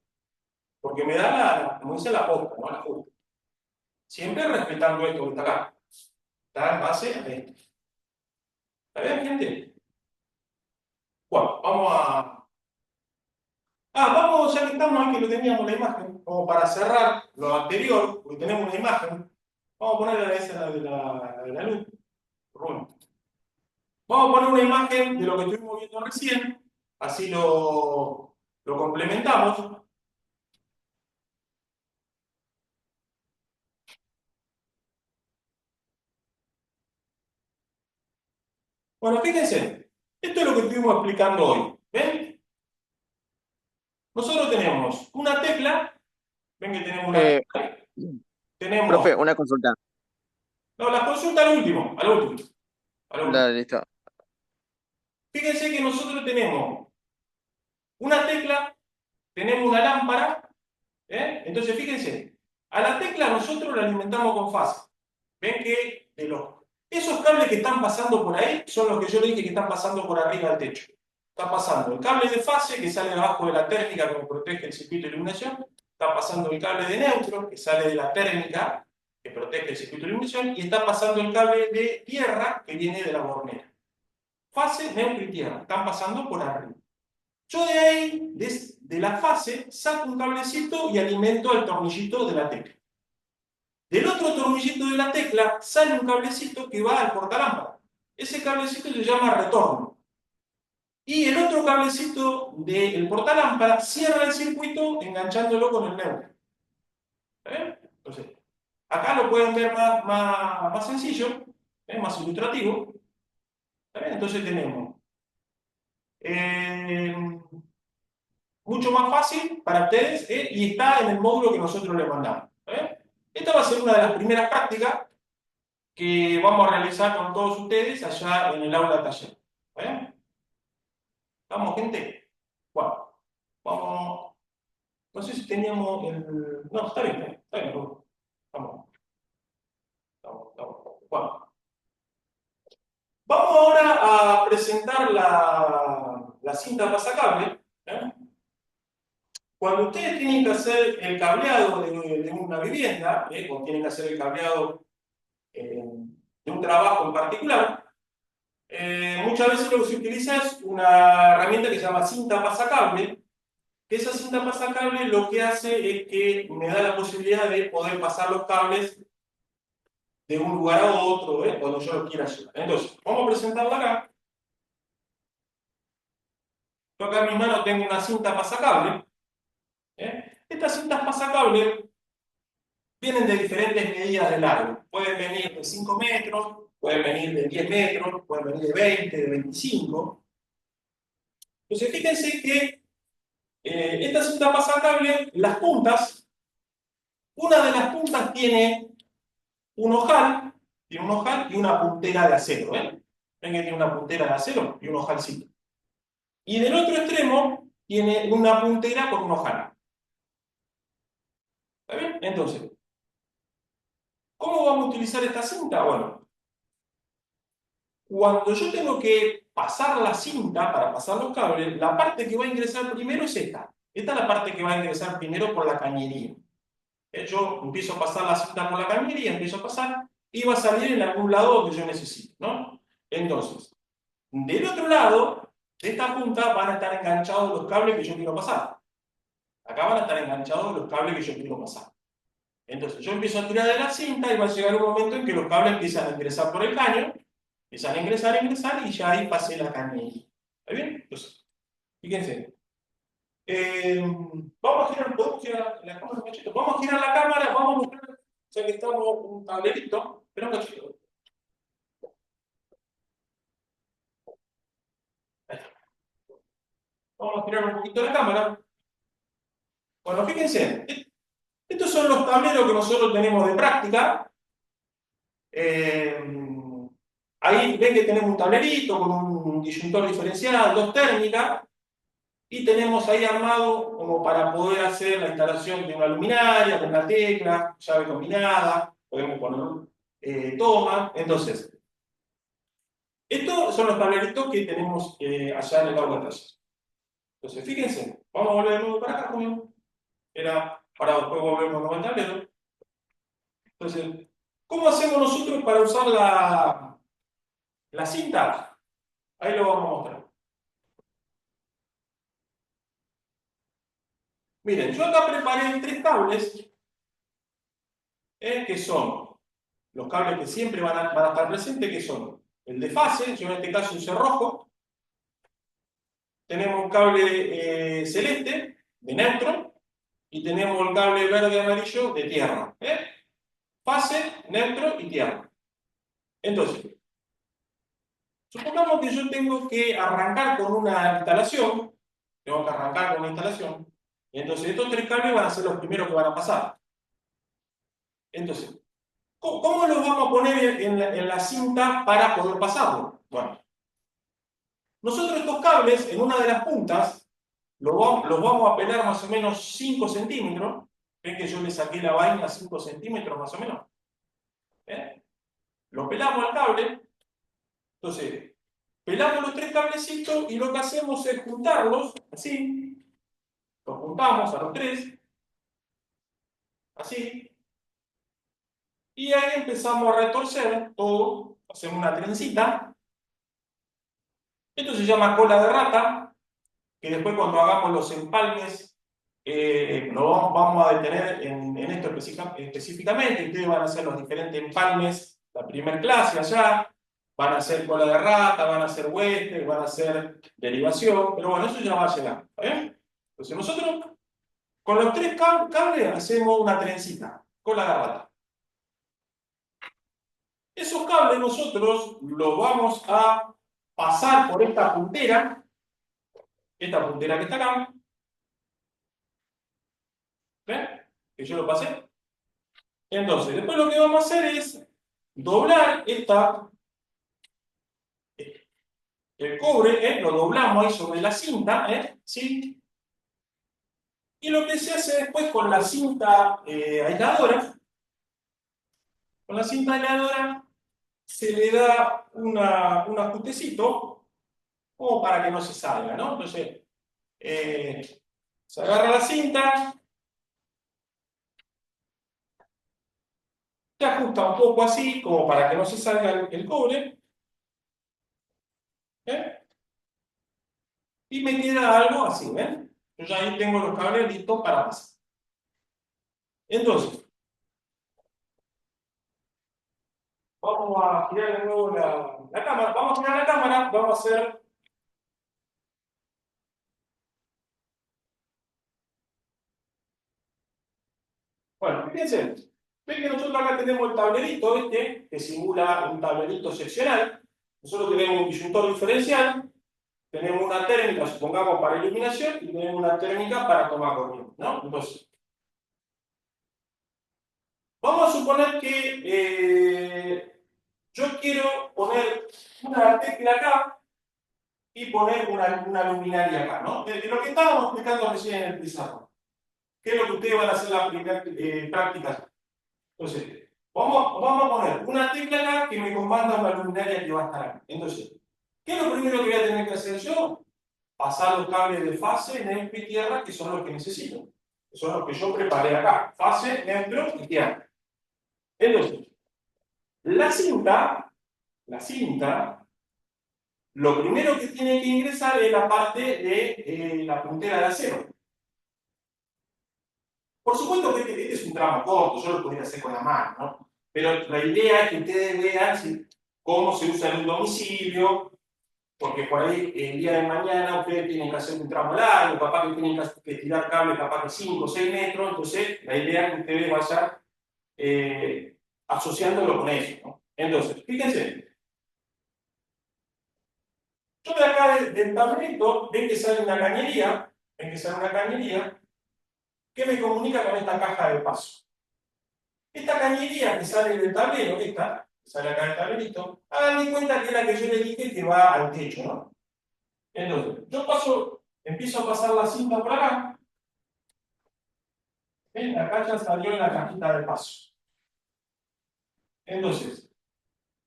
Porque me da como dice, la posta, ¿no? La justa. Siempre respetando esto que está acá. Está en base a esto. ¿Está bien, gente? Bueno, vamos a... vamos, ya que estamos aquí, que lo teníamos la imagen, como para cerrar lo anterior, porque tenemos una imagen, vamos a poner esa de la luz. Bueno, vamos a poner una imagen de lo que estuvimos viendo recién, así lo complementamos. Bueno, fíjense, esto es lo que estuvimos explicando hoy. ¿Ven? Nosotros tenemos una tecla, ven que tenemos una Eh, tecla, tenemos, profe, una consulta. no, la consulta al último, al último, al último. Dale, listo. Fíjense que nosotros tenemos una tecla, tenemos una lámpara, entonces fíjense, a la tecla nosotros la alimentamos con fase. Ven que esos cables que están pasando por ahí son los que yo le dije que están pasando por arriba del techo. Está pasando el cable de fase que sale abajo de la térmica que me protege el circuito de iluminación. Está pasando el cable de neutro que sale de la térmica que protege el circuito de iluminación. Y está pasando el cable de tierra que viene de la bornera. Fase, neutro y tierra. Están pasando por arriba. Yo de ahí, de la fase, saco un cablecito y alimento al tornillito de la tecla. Del otro tornillito de la tecla sale un cablecito que va al portalámpara. Ese cablecito se llama retorno. Y el otro cablecito del portalámpara cierra el circuito enganchándolo con el neutro. Entonces, acá lo pueden ver más sencillo, más ilustrativo. Entonces tenemos eh, mucho más fácil para ustedes y está en el módulo que nosotros les mandamos. Esta va a ser una de las primeras prácticas que vamos a realizar con todos ustedes allá en el aula taller. ¿Vamos, gente? Bueno, vamos. No sé si teníamos el. No, está bien, está bien. Vamos, vamos. Bueno, vamos ahora a presentar la cinta pasacable. Cuando ustedes tienen que hacer el cableado de una vivienda, o tienen que hacer el cableado de un trabajo en particular, muchas veces lo que se utiliza es una herramienta que se llama cinta pasacable, que esa cinta pasacable lo que hace es que me da la posibilidad de poder pasar los cables de un lugar a otro, cuando yo lo quiera llevar. Entonces, vamos a presentarla acá. Yo acá en mi mano tengo una cinta pasacable. Estas cintas pasacables vienen de diferentes medidas de largo. Pueden venir de 5 metros, pueden venir de 10 metros, pueden venir de 20, de 25. Entonces, fíjense que esta cinta pasacable, las puntas, una de las puntas tiene un ojal y una puntera de acero. ¿Ven? Ven que tiene una puntera de acero y un ojalcito. Y del otro extremo tiene una puntera con un ojal. ¿Está bien? Entonces, ¿cómo vamos a utilizar esta cinta? Bueno, cuando yo tengo que pasar la cinta para pasar los cables, la parte que va a ingresar primero es esta. Esta es la parte que va a ingresar primero por la cañería. Yo empiezo a pasar la cinta por la cañería, empiezo a pasar, y va a salir en algún lado donde yo necesito, ¿no? Entonces, del otro lado de esta punta van a estar enganchados los cables que yo quiero pasar. Acá van a estar enganchados los cables que yo quiero pasar. Entonces, yo empiezo a tirar de la cinta y va a llegar un momento en que los cables empiezan a ingresar por el caño, empiezan a ingresar y ya ahí pasé la cañería. ¿Está bien? Entonces, fíjense. Vamos a girar, podemos girar la cámara un cachito. Vamos a girar la cámara, vamos a mostrar, ya que estamos un tablerito. Espera un cachito. Ahí está. Vamos a girar un poquito la cámara. Bueno, fíjense. Estos son los tableros que nosotros tenemos de práctica. Eh, Ahí ven que tenemos un tablerito con un disyuntor diferencial, dos térmicas, y tenemos ahí armado como para poder hacer la instalación de una luminaria, con una tecla, llave combinada, podemos poner toma. Entonces, estos son los tableritos que tenemos allá en el aula de taller. Entonces, fíjense, vamos a volver de nuevo para acá, conmigo. Era para después volvernos al tablero. Entonces, ¿cómo hacemos nosotros para usar la cinta? Ahí lo vamos a mostrar. Miren, yo acá preparé tres cables, que son los cables que siempre van a estar presentes, que son el de fase, yo en este caso usé rojo, tenemos un cable celeste, de neutro, y tenemos el cable verde amarillo de tierra. Fase, neutro y tierra. Entonces, supongamos que yo tengo que arrancar con una instalación, tengo que arrancar con una instalación, y entonces estos tres cables van a ser los primeros que van a pasar. Entonces, ¿cómo los vamos a poner en la cinta para poder pasarlo? Bueno, nosotros estos cables, en una de las puntas, los vamos a pelar más o menos 5 centímetros. Ven que yo le saqué la vaina a 5 centímetros más o menos. ¿Eh? Lo pelamos al cable. Entonces, pelamos los tres cablecitos y lo que hacemos es juntarlos, así. Los juntamos a los tres, así. Y ahí empezamos a retorcer todo. Hacemos una trencita. Esto se llama cola de rata, que después cuando hagamos los empalmes lo vamos a detener en esto específicamente. Ustedes van a hacer los diferentes empalmes, la primera clase allá, van a hacer cola de rata, van a hacer hueste, van a hacer derivación, pero bueno, eso ya va a llegar. ¿Está bien? Entonces nosotros con los tres cables hacemos una trencita, cola de rata. Esos cables nosotros los vamos a pasar por esta puntera que está acá, ¿ven? Que yo lo pasé. Entonces, después lo que vamos a hacer es doblar el cobre, lo doblamos ahí sobre la cinta, ¿sí? Y lo que se hace después con la cinta aisladora, se le da un ajustecito como para que no se salga, ¿no? Entonces, se agarra la cinta, se ajusta un poco así, como para que no se salga el cobre, ¿eh? Y me queda algo así, ¿ven? Yo ya ahí tengo los cables listos para pasar. Entonces, vamos a girar de nuevo la cámara. Vamos a girar la cámara, vamos a hacer. Bueno, fíjense. Ven que nosotros acá tenemos el tablerito este, que simula un tablerito seccional. Nosotros tenemos un disyuntor diferencial, tenemos una térmica, supongamos, para iluminación, y tenemos una térmica para toma corriente, ¿no? Entonces, vamos a suponer que yo quiero poner una tecla acá y poner una luminaria acá, ¿no? De lo que estábamos explicando recién en el pizarrón. ¿Qué es lo que ustedes van a hacer en la primera práctica? Entonces, vamos a poner una tecla acá que me comanda una luminaria que va a estar acá. Entonces, ¿qué es lo primero que voy a tener que hacer yo? Pasar los cables de fase, neutro y tierra, que son los que necesito. Que son los que yo preparé acá. Fase, neutro y tierra. Entonces, la cinta, lo primero que tiene que ingresar es la parte de la puntera de acero. Por supuesto que este es un tramo corto, yo lo podría hacer con la mano, ¿no? Pero la idea es que ustedes vean cómo se usa en un domicilio, porque por ahí el día de mañana ustedes tienen que hacer un tramo largo, capaz que tienen que tirar cable capaz de 5 o 6 metros, entonces la idea es que ustedes vayan asociándolo con eso, ¿no? Entonces, fíjense, yo de acá del tablerito, ven que sale una cañería, que me comunica con esta caja de paso. Esta cañería que sale del tablero, esta, que sale acá del tablerito, hagan de cuenta que es la que yo le dije que va al techo, ¿no? Entonces, yo empiezo a pasar la cinta por acá, ¿ven? Acá ya salió en la cajita de paso. Entonces,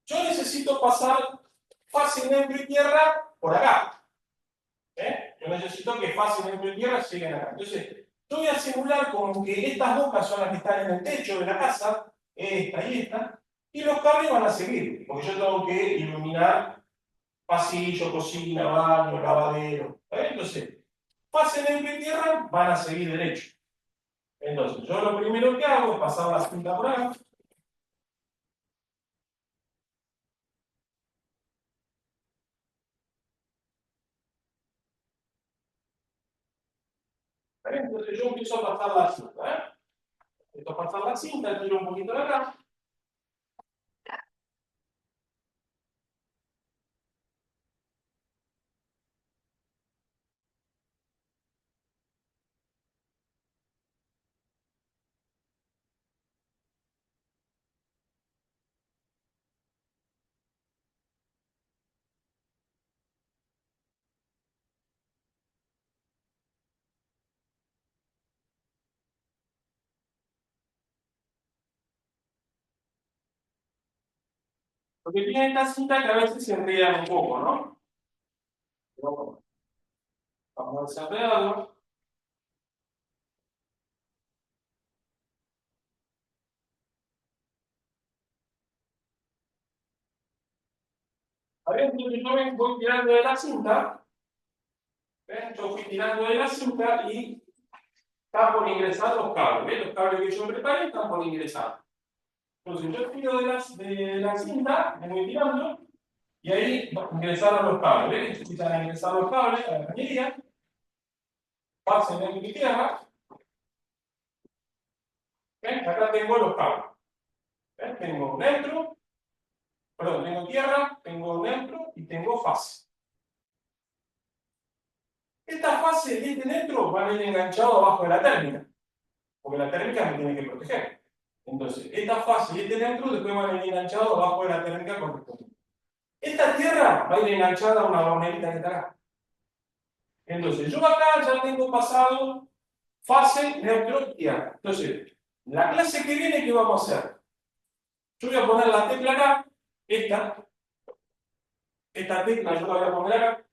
yo necesito pasar fase neutro y tierra por acá. Yo necesito que fase neutro y tierra lleguen acá. Entonces, yo voy a simular como que estas bocas son las que están en el techo de la casa, esta, y los cables van a seguir, porque yo tengo que iluminar pasillo, cocina, baño, lavadero. Entonces, fase neutro y tierra van a seguir derecho. Entonces, yo lo primero que hago es pasar la cinta por acá. Entonces, yo empiezo a pasar la cinta. Empiezo a pasar la cinta, tiro un poquito de acá. Porque tiene esta cinta que a veces se enredan un poco, ¿no? Pero vamos a desenredarlo. A ver, entonces yo voy tirando de la cinta. ¿Ven? Yo fui tirando de la cinta y están por ingresar los cables. ¿Ven? Los cables que yo preparé están por ingresar. Entonces yo tiro de la cinta, me voy tirando, y ahí ingresaron los cables. ¿Ven? Empiezan a ingresar los cables a la cañería, pasen en mi tierra. ¿Ven? Acá tengo los cables. ¿Ven? Tengo neutro, perdón, tengo tierra, tengo neutro y tengo fase. Esta fase y este neutro van a ir enganchados abajo de la térmica, porque la térmica me tiene que proteger. Entonces, esta fase y este neutro después van a ir enganchados abajo de la térmica correspondiente. Esta tierra va a ir enganchada a una bornerita que está acá. Entonces, yo acá ya tengo pasado fase, neutro y tierra. Entonces, la clase que viene, ¿qué vamos a hacer? Yo voy a poner la tecla acá, esta tecla yo la voy a poner acá.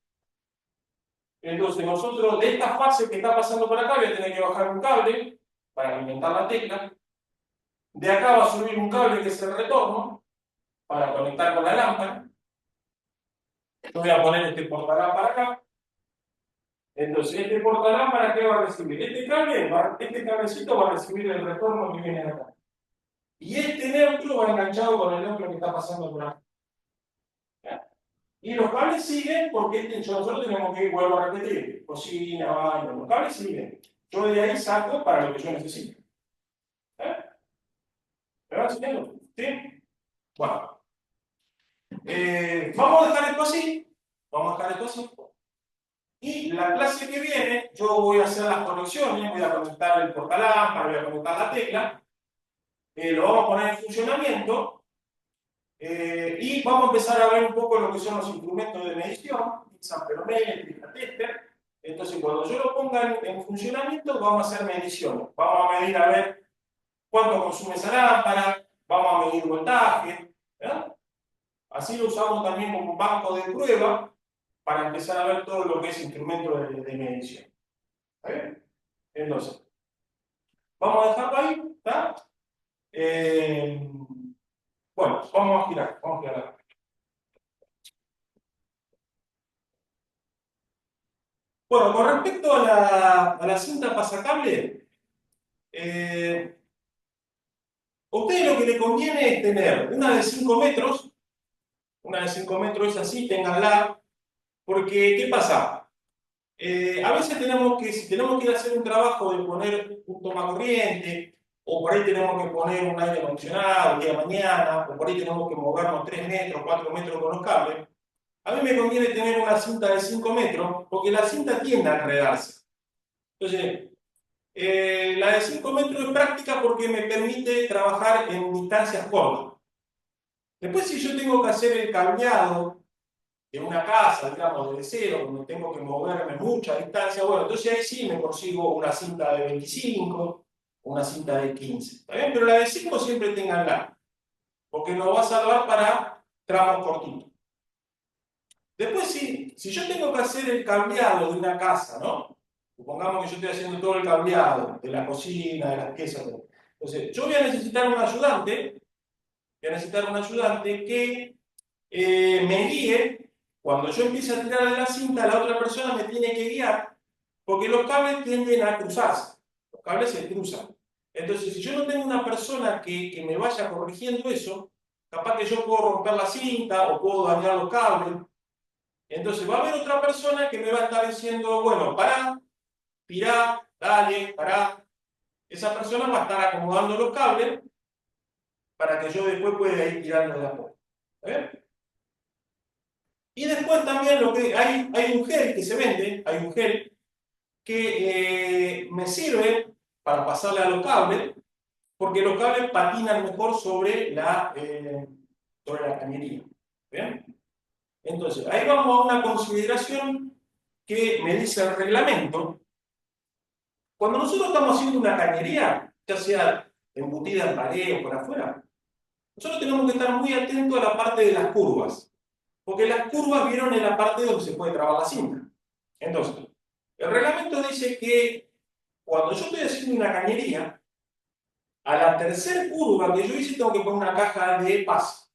Entonces, nosotros de esta fase que está pasando por acá, voy a tener que bajar un cable para alimentar la tecla. De acá va a subir un cable que es el retorno para conectar con la lámpara. Yo voy a poner este portalámpara acá. Entonces, este portalámpara, ¿qué va a recibir? Este cablecito va a recibir el retorno que viene de acá. Y este neutro va enganchado con el neutro que está pasando por acá. ¿Ya? Y los cables siguen porque nosotros tenemos que, vuelvo a repetir, cocina, baño, los cables siguen. Yo de ahí saco para lo que yo necesito. ¿Ya? ¿Me va enseñando? ¿Sí? Bueno, vamos a dejar esto así. Vamos a dejar esto así. Y la clase que viene, yo voy a hacer las conexiones, voy a conectar el portalámpara, voy a conectar la tecla, lo vamos a poner en funcionamiento y vamos a empezar a ver un poco lo que son los instrumentos de medición, amperométrica, tester. Entonces, cuando yo lo ponga en funcionamiento, vamos a hacer mediciones. Vamos a medir a ver cuánto consume esa lámpara, vamos a medir voltaje, ¿verdad? Así lo usamos también como banco de prueba para empezar a ver todo lo que es instrumento de medición. ¿Está bien? Entonces, vamos a dejarlo ahí, ¿está? Eh, bueno, vamos a girar. Bueno, con respecto a la cinta pasacable, a usted lo que le conviene es tener una de 5 metros, una de 5 metros es así, ténganla, porque ¿qué pasa? A veces tenemos que, si tenemos que ir a hacer un trabajo de poner un tomacorriente, o por ahí tenemos que poner un aire acondicionado el día de mañana, o por ahí tenemos que movernos 3 metros, 4 metros con los cables, a mí me conviene tener una cinta de 5 metros, porque la cinta tiende a enredarse. Entonces, la de 5 metros es práctica porque me permite trabajar en distancias cortas. Después, si yo tengo que hacer el cableado de una casa, digamos, desde cero, donde tengo que moverme mucha distancia, bueno, entonces ahí sí me consigo una cinta de 25, una cinta de 15. ¿Está bien? Pero la de 5 siempre tenganla, porque nos va a salvar para tramos cortitos. Después, si yo tengo que hacer el cableado de una casa, ¿no? Supongamos que yo estoy haciendo todo el cableado de la cocina, de las piezas. Entonces, yo voy a necesitar un ayudante que me guíe. Cuando yo empiece a tirar de la cinta, la otra persona me tiene que guiar, porque los cables tienden a cruzarse. Los cables se cruzan. Entonces, si yo no tengo una persona que me vaya corrigiendo eso, capaz que yo puedo romper la cinta o puedo dañar los cables. Entonces va a haber otra persona que me va a estar diciendo, bueno, pará, tirá, dale, pará. Esa persona va a estar acomodando los cables para que yo después pueda ir tirando de a poco. ¿Eh? Y después también lo que hay un gel que se vende, hay un gel que me sirve para pasarle a los cables, porque los cables patinan mejor sobre la cañería. ¿Bien? Entonces, ahí vamos a una consideración que me dice el reglamento. Cuando nosotros estamos haciendo una cañería, ya sea embutida en pared o por afuera, nosotros tenemos que estar muy atentos a la parte de las curvas, porque las curvas vieron en la parte donde se puede trabar la cinta. Entonces, el reglamento dice que cuando yo estoy haciendo una cañería, a la tercera curva que yo hice tengo que poner una caja de paso.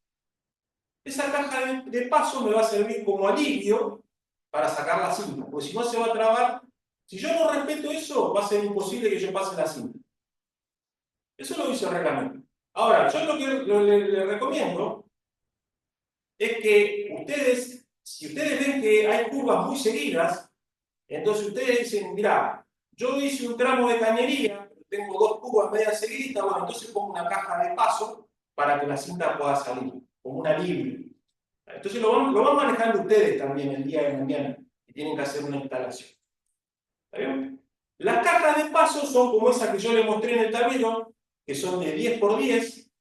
Esa caja de paso me va a servir como alivio para sacar la cinta, porque si no se va a trabar. Si yo no respeto eso, va a ser imposible que yo pase la cinta. Eso lo dice el reglamento. Ahora, yo lo que le recomiendo es que ustedes, si ustedes ven que hay curvas muy seguidas, entonces ustedes dicen, mira, yo hice un tramo de cañería, tengo dos curvas medias seguidas, bueno, entonces pongo una caja de paso para que la cinta pueda salir, como una libre. Entonces lo van manejando ustedes también el día de mañana, y tienen que hacer una instalación. ¿Está bien? Las cajas de paso son como esas que yo les mostré en el tablero, que son de 10 por 10,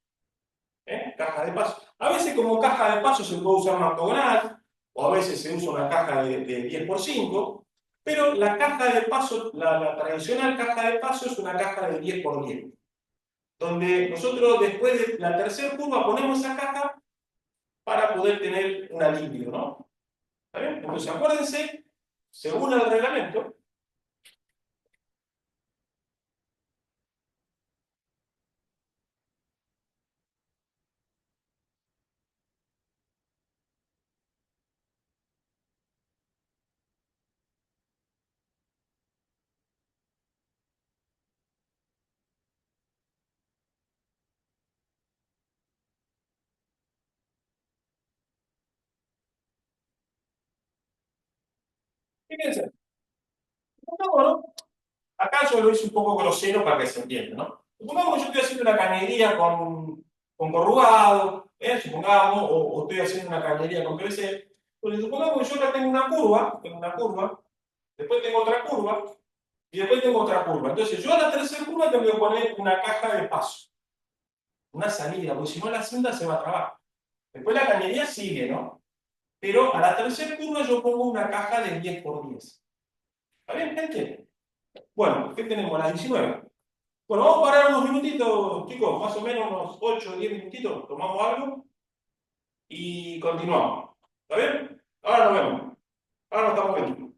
caja de paso. A veces como caja de paso se puede usar una octogonal, o a veces se usa una caja de 10 por 5, pero la caja de paso, la tradicional caja de paso es una caja de 10 por 10, donde nosotros después de la tercera curva ponemos esa caja para poder tener un alivio, ¿no? ¿Está bien? Entonces acuérdense, según el reglamento, fíjense, no, no, acá yo lo hice un poco grosero para que se entienda, ¿no? Supongamos que yo estoy haciendo una cañería con corrugado, supongamos, o estoy haciendo una cañería con PVC. Pues supongamos que yo acá tengo una curva, después tengo otra curva, y después tengo otra curva. Entonces yo a la tercera curva tengo que poner una caja de paso, una salida, porque si no la cinta se va a trabar. Después la cañería sigue, ¿no? Pero a la tercera curva yo pongo una caja de 10 por 10. ¿Está bien, gente? Bueno, ¿qué tenemos? Las 19. Bueno, vamos a parar unos minutitos, chicos, más o menos unos 8 o 10 minutitos, tomamos algo y continuamos. ¿Está bien? Ahora nos vemos. Ahora nos estamos viendo.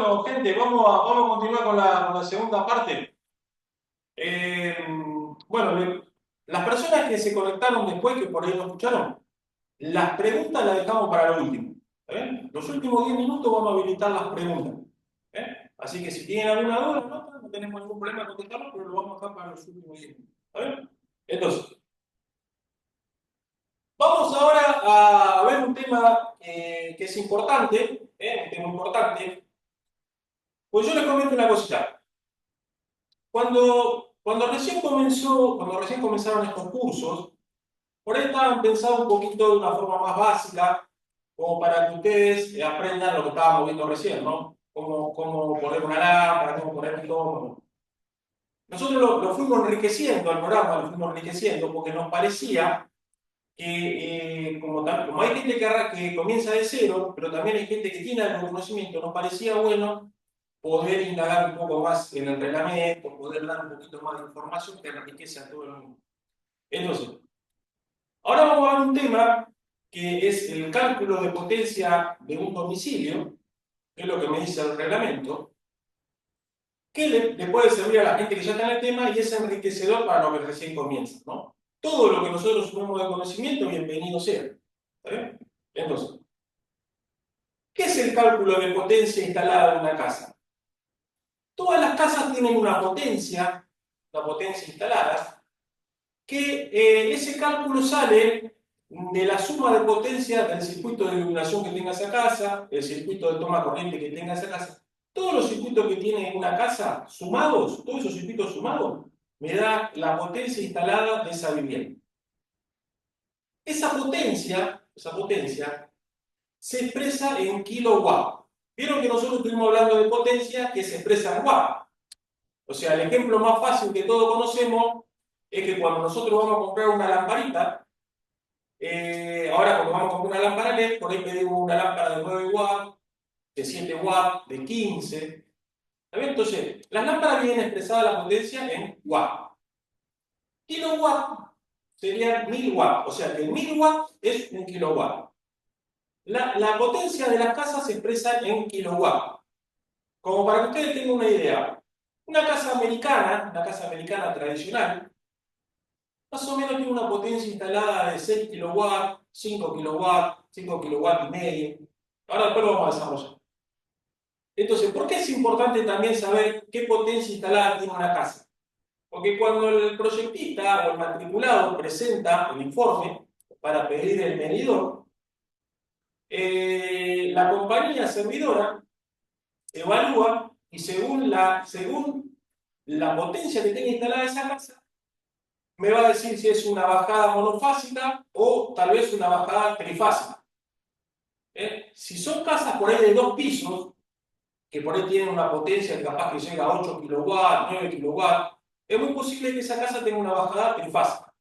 Bueno, gente, vamos a continuar con la segunda parte. Eh, bueno, las personas que se conectaron después, que por ahí no escucharon, las preguntas las dejamos para lo último. ¿Está bien? Los últimos 10 minutos vamos a habilitar las preguntas. Así que si tienen alguna duda, no tenemos ningún problema en contestarlo, pero lo vamos a dejar para los últimos 10 minutos. ¿Está bien? Entonces, vamos ahora a ver un tema que es importante, un tema importante. Pues yo les comento una cosita. Cuando recién comenzaron estos cursos, por ahí estaban pensados un poquito de una forma más básica, como para que ustedes aprendan lo que estábamos viendo recién, ¿no? Cómo poner una lámpara, cómo poner un tono. Nosotros lo fuimos enriqueciendo, el programa lo fuimos enriqueciendo, porque nos parecía que, como hay gente que comienza de cero, pero también hay gente que tiene algún conocimiento, nos parecía bueno poder indagar un poco más en el reglamento, poder dar un poquito más de información que enriquece a todo el mundo. Entonces, ahora vamos a ver un tema que es el cálculo de potencia de un domicilio, que es lo que me dice el reglamento, que le puede servir a la gente que ya está en el tema y es enriquecedor para lo que recién comienza, ¿no? Todo lo que nosotros sumemos de conocimiento, bienvenido sea. ¿Está bien? Entonces, ¿qué es el cálculo de potencia instalada en una casa? Todas las casas tienen una potencia instalada, que ese cálculo sale de la suma de potencia del circuito de iluminación que tenga esa casa, el circuito de toma corriente que tenga esa casa. Todos los circuitos que tiene una casa sumados, todos esos circuitos sumados, me da la potencia instalada de esa vivienda. Esa potencia se expresa en kilowatts. Vieron que nosotros estuvimos hablando de potencia que se expresa en watts. O sea, el ejemplo más fácil que todos conocemos es que cuando nosotros vamos a comprar una lamparita, ahora cuando vamos a comprar una lámpara LED, por ahí pedimos una lámpara de 9 watts, de 7 watts, de 15. ¿Está bien? Entonces, las lámparas vienen expresadas la potencia en watts. Kilowatt serían 1000 watts, o sea que 1000 watts es un kilowatt. La potencia de las casas se expresa en kilowatts. Como para que ustedes tengan una idea, una casa americana tradicional, más o menos tiene una potencia instalada de 6 kilowatts, 5 kilowatts, 5 kilowatts y medio. Ahora después lo vamos a desarrollar. Entonces, ¿por qué es importante también saber qué potencia instalada tiene una casa? Porque cuando el proyectista o el matriculado presenta el informe para pedir el medidor, la compañía servidora evalúa y según la potencia que tenga instalada esa casa, me va a decir si es una bajada monofásica o tal vez una bajada trifásica. Si son casas por ahí de 2 pisos, que por ahí tienen una potencia que capaz que llega a 8 kilowatts, 9 kilowatts, es muy posible que esa casa tenga una bajada trifásica.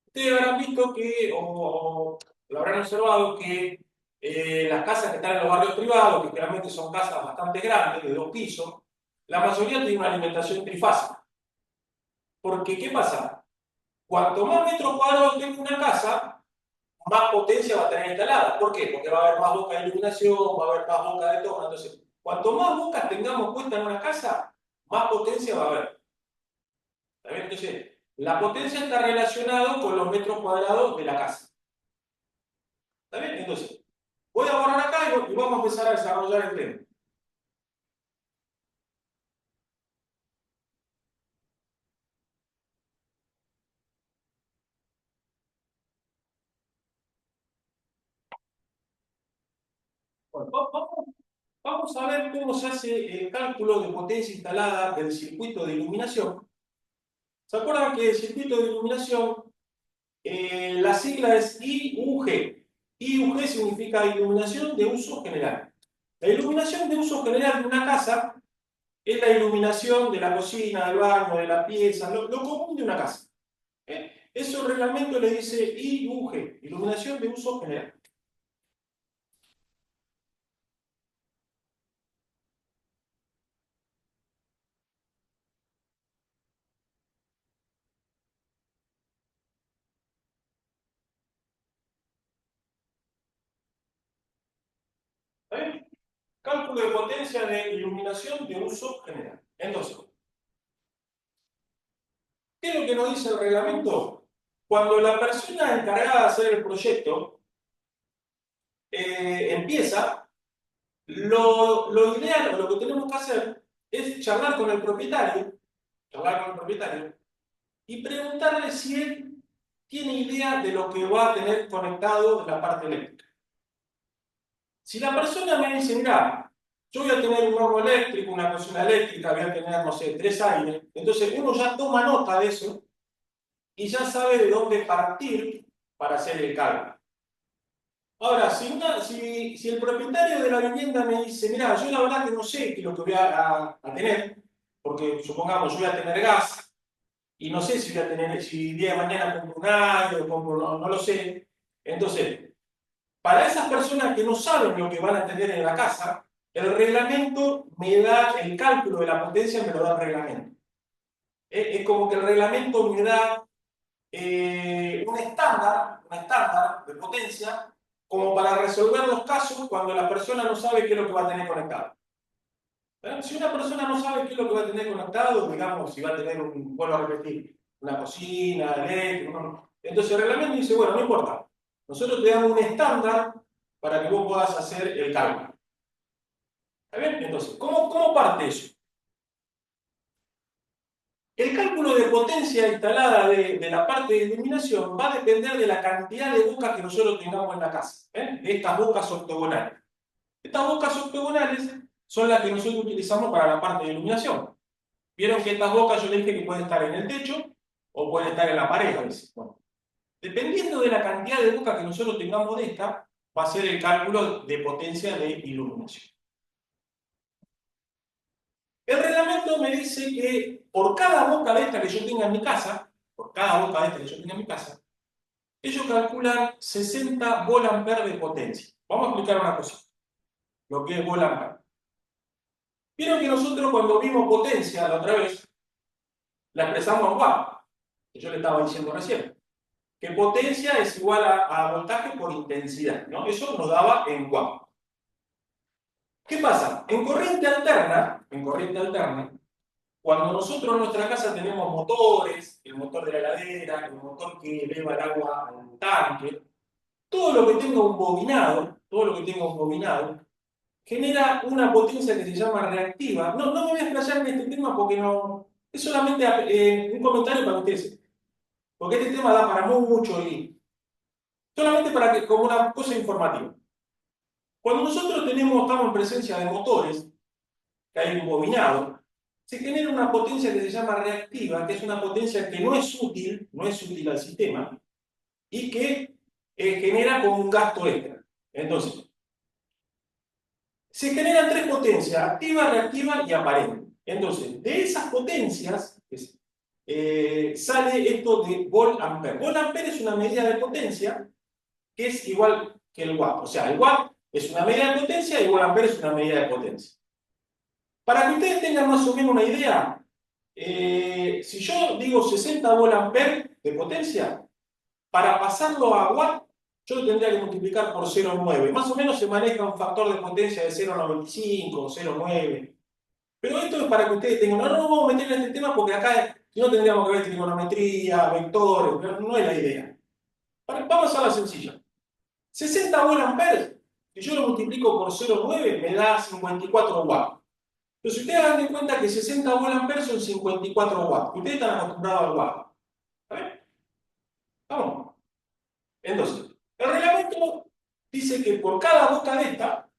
Ustedes habrán visto que, o lo habrán observado, que las casas que están en los barrios privados, que generalmente son casas bastante grandes, de 2 pisos, la mayoría tienen una alimentación trifásica. Porque, ¿qué pasa? Cuanto más metros cuadrados tenga una casa, más potencia va a tener instalada. ¿Por qué? Porque va a haber más bocas de iluminación, va a haber más bocas de toma. Entonces, cuanto más bocas tengamos puestas en una casa, más potencia va a haber. ¿Está bien? Entonces, la potencia está relacionada con los metros cuadrados de la casa. ¿Está bien? Entonces, voy a borrar acá y vamos a empezar a desarrollar el tema. Bueno, vamos a ver cómo se hace el cálculo de potencia instalada del circuito de iluminación. ¿Se acuerdan que el circuito de iluminación, la sigla es IUG? IUG significa iluminación de uso general. La iluminación de uso general de una casa es la iluminación de la cocina, del baño, de la pieza, lo común de una casa. Eso el reglamento le dice IUG, iluminación de uso general. ¿Está bien? Cálculo de potencia de iluminación de uso general. Entonces, ¿qué es lo que nos dice el reglamento? Cuando la persona encargada de hacer el proyecto empieza, lo ideal o lo que tenemos que hacer es charlar con el propietario y preguntarle si él tiene idea de lo que va a tener conectado de la parte eléctrica. Si la persona me dice, mira, yo voy a tener un horno eléctrico, una cocina eléctrica, voy a tener, no sé, 3 aires, entonces uno ya toma nota de eso y ya sabe de dónde partir para hacer el cálculo. Ahora, si el propietario de la vivienda me dice, mira, yo la verdad que no sé qué es lo que voy a tener, porque supongamos yo voy a tener gas, y no sé si voy a tener, si día de mañana compro un aire o compro, no lo sé. Entonces, para esas personas que no saben lo que van a tener en la casa, el reglamento me da, el cálculo de la potencia me lo da el reglamento. Es como que el reglamento me da un estándar de potencia como para resolver los casos cuando la persona no sabe qué es lo que va a tener conectado. Si una persona no sabe qué es lo que va a tener conectado, digamos, si va a tener vuelvo a repetir, una cocina, eléctrico, entonces el reglamento dice, bueno, no importa, nosotros te damos un estándar para que vos puedas hacer el cálculo. ¿Está bien? Entonces, ¿cómo parte eso? El cálculo de potencia instalada de la parte de iluminación va a depender de la cantidad de bocas que nosotros tengamos en la casa, de estas bocas octogonales. Estas bocas octogonales son las que nosotros utilizamos para la parte de iluminación. Vieron que estas bocas yo les dije que pueden estar en el techo o pueden estar en la pared. Bueno, dependiendo de la cantidad de bocas que nosotros tengamos de esta, va a ser el cálculo de potencia de iluminación. El reglamento me dice que por cada boca de esta que yo tenga en mi casa, ellos calculan 60 volt-ampere de potencia. Vamos a explicar una cosa, lo que es volt-ampere. Vieron que nosotros cuando vimos potencia la otra vez, la expresamos en watt, que yo le estaba diciendo recién. Que potencia es igual a voltaje por intensidad, ¿no? Eso nos daba en watt. ¿Qué pasa? En corriente alterna, cuando nosotros en nuestra casa tenemos motores, el motor de la heladera, el motor que eleva el agua al tanque, todo lo que tenga un bobinado, genera una potencia que se llama reactiva. No me voy a explayar en este tema porque no, es solamente un comentario para ustedes, porque este tema da para mucho y solamente para que, como una cosa informativa. Cuando nosotros estamos en presencia de motores, que hay un bobinado, se genera una potencia que se llama reactiva, que es una potencia que no es útil al sistema, y que genera como un gasto extra. Entonces, se generan tres potencias, activa, reactiva y aparente. Entonces, de esas potencias sale esto de volt-ampere. Volt-ampere es una medida de potencia que es igual que el watt. O sea, el watt es una medida de potencia y volt-ampere es una medida de potencia. Para que ustedes tengan más o menos una idea, si yo digo 60 volt-ampere de potencia, para pasarlo a watt, yo lo tendría que multiplicar por 0,9. Más o menos se maneja un factor de potencia de 0,95 o 0,9. Pero esto es para que ustedes tengan... No nos vamos a meter en este tema porque acá si no tendríamos que ver trigonometría, vectores, no es la idea. Vamos a la sencilla. 60 volt-ampere, si yo lo multiplico por 0,9, me da 54 watts. Entonces ustedes hagan en cuenta que 60 volt-ampere son 54 watts. Ustedes están acostumbrados al watt. ¿Está bien? Vamos. Entonces, el reglamento dice que por cada boca de esta,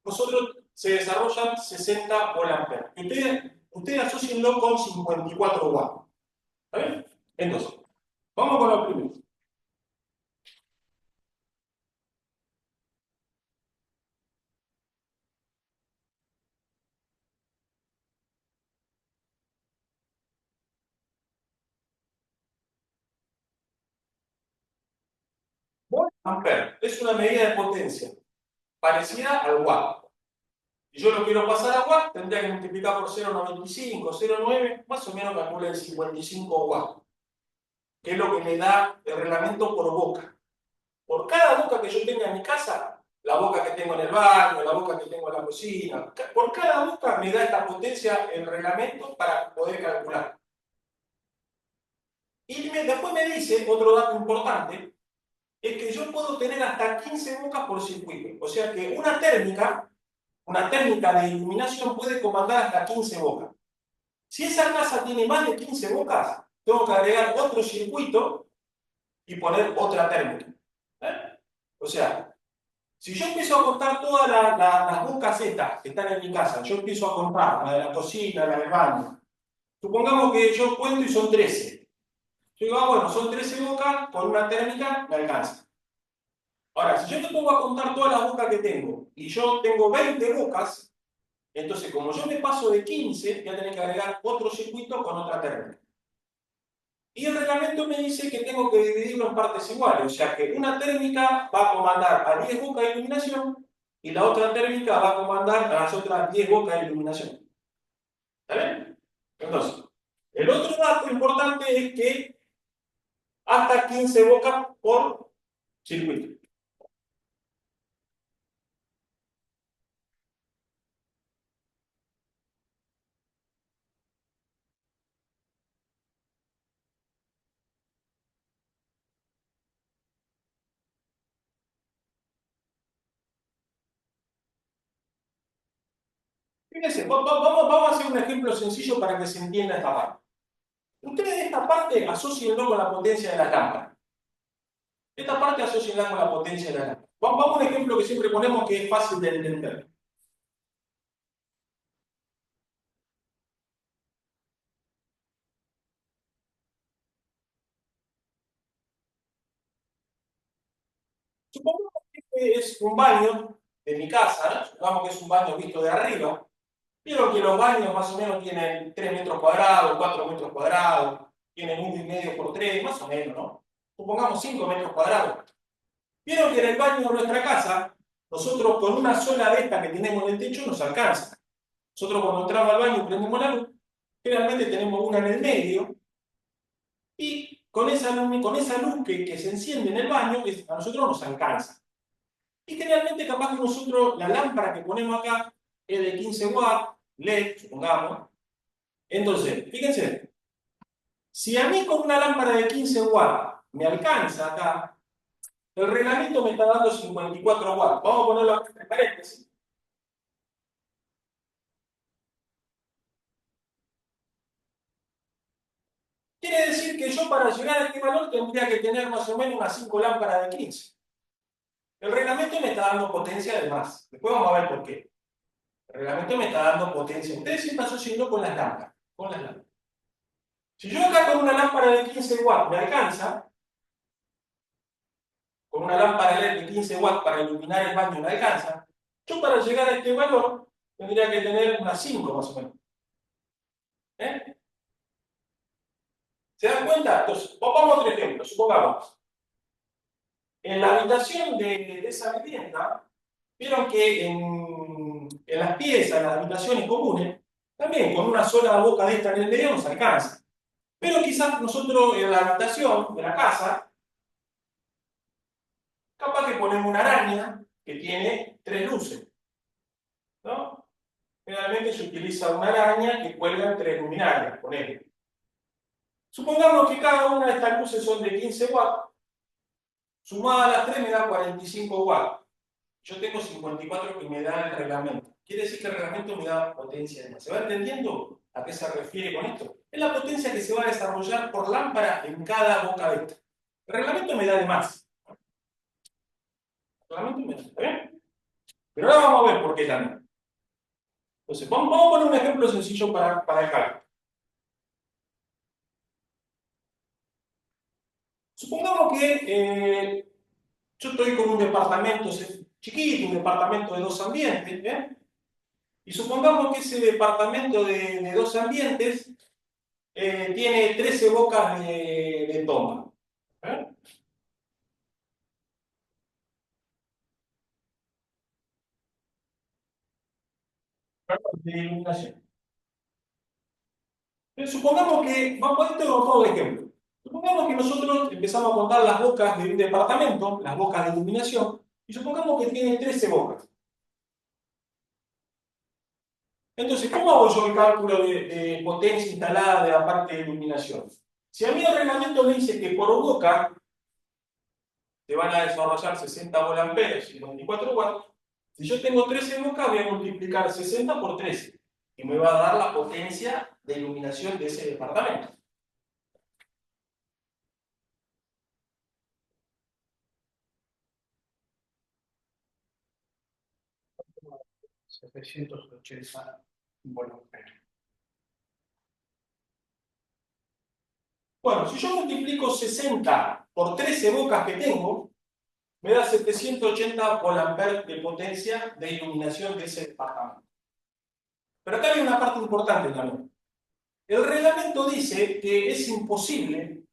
nosotros se desarrollan 60 volt-ampere. Ustedes asocienlo con 54 watts. ¿Está bien? Entonces, vamos con lo primero. Volt-ampere es una medida de potencia parecida al watt. Si yo lo quiero pasar a watt, tendría que multiplicar por 0,95, 0,9, más o menos calculen 55 watts, que es lo que me da el reglamento por boca. Por cada boca que yo tenga en mi casa, la boca que tengo en el baño, la boca que tengo en la cocina. Por cada boca me da esta potencia el reglamento para poder calcular. Y después me dice, otro dato importante, es que yo puedo tener hasta 15 bocas por circuito. O sea que una térmica de iluminación puede comandar hasta 15 bocas. Si esa casa tiene más de 15 bocas, tengo que agregar otro circuito y poner otra térmica. ¿Eh? O sea, si yo empiezo a contar todas las bocas estas que están en mi casa, yo empiezo a contar la de la cocina, la del baño. Supongamos que yo cuento y son 13. Yo digo, bueno, son 13 bocas, con una térmica me alcanza. Ahora, si yo te pongo a contar todas las bocas que tengo y yo tengo 20 bocas, entonces como yo me paso de 15, voy a tener que agregar otro circuito con otra térmica. Y el reglamento me dice que tengo que dividirlo en partes iguales, o sea que una térmica va a comandar a 10 bocas de iluminación y la otra térmica va a comandar a las otras 10 bocas de iluminación. ¿Está bien? Entonces, el otro dato importante es que hasta 15 bocas por circuito. Fíjense, vamos a hacer un ejemplo sencillo para que se entienda esta parte. Ustedes esta parte asocienlo con la potencia de la lámpara. Esta parte asocienla con la potencia de la lámpara. Vamos a un ejemplo que siempre ponemos que es fácil de entender. Supongamos que es un baño de mi casa, ¿no? Supongamos que es un baño visto de arriba. Vieron que los baños más o menos tienen 3 metros cuadrados, 4 metros cuadrados, tienen 1,5 por 3, más o menos, ¿no? Supongamos 5 metros cuadrados. Vieron que en el baño de nuestra casa, nosotros con una sola de estas que tenemos en el techo nos alcanza. Nosotros cuando entramos al baño y prendemos la luz, generalmente tenemos una en el medio y con esa luz que se enciende en el baño, a nosotros nos alcanza. Y generalmente capaz que nosotros, la lámpara que ponemos acá es de 15 watts, LED, supongamos. Entonces, fíjense, si a mí con una lámpara de 15 watts me alcanza acá, el reglamento me está dando 54 watts. Vamos a ponerlo acá entre paréntesis. Quiere decir que yo para llegar a este valor tendría que tener más o menos unas 5 lámparas de 15. El reglamento me está dando potencia de más. Después vamos a ver por qué. El reglamento me está dando potencia. Ustedes siempre asociando con las lámparas. Con las lámparas. Si yo acá con una lámpara de 15 watts me alcanza, con una lámpara LED de 15 watts para iluminar el baño me alcanza, yo para llegar a este valor tendría que tener unas 5 más o menos. ¿Eh? ¿Se dan cuenta? Entonces, vamos a otro ejemplo. Supongamos, en la habitación de esa vivienda, vieron que en las piezas, en las habitaciones comunes, también con una sola boca de esta en el medio nos alcanza. Pero quizás nosotros en la habitación de la casa, capaz que ponemos una araña que tiene 3 luces, ¿no? Generalmente se utiliza una araña que cuelga entre luminarias, ponele. Supongamos que cada una de estas luces son de 15 watts, sumada a las 3 me da 45 watts. Yo tengo 54 que me da el reglamento. Quiere decir que el reglamento me da potencia de más. ¿Se va entendiendo a qué se refiere con esto? Es la potencia que se va a desarrollar por lámpara en cada boca de esta. El reglamento me da de más. El reglamento me da, ¿está bien? Pero ahora vamos a ver por qué también. Entonces, vamos a poner un ejemplo sencillo para el cálculo. Supongamos que yo estoy con un departamento chiquito, un departamento de 2 ambientes, ¿eh? Y supongamos que ese departamento de 2 ambientes tiene 13 bocas de toma. ¿Eh? De iluminación. Supongamos que, vamos a poner otro ejemplo. Supongamos que nosotros empezamos a contar las bocas de un departamento, las bocas de iluminación, Y supongamos que tiene 13 bocas. Entonces, ¿cómo hago yo el cálculo de potencia instalada de la parte de iluminación? Si a mí el reglamento me dice que por boca te van a desarrollar 60 volamperes y 24 watts, si yo tengo 13 bocas, voy a multiplicar 60 por 13 y me va a dar la potencia de iluminación de ese departamento. Bueno, si yo multiplico 60 por 13 bocas que tengo, me da 780 volamperes de potencia de iluminación de ese departamento. Pero acá hay una parte importante también. El reglamento dice que es imposible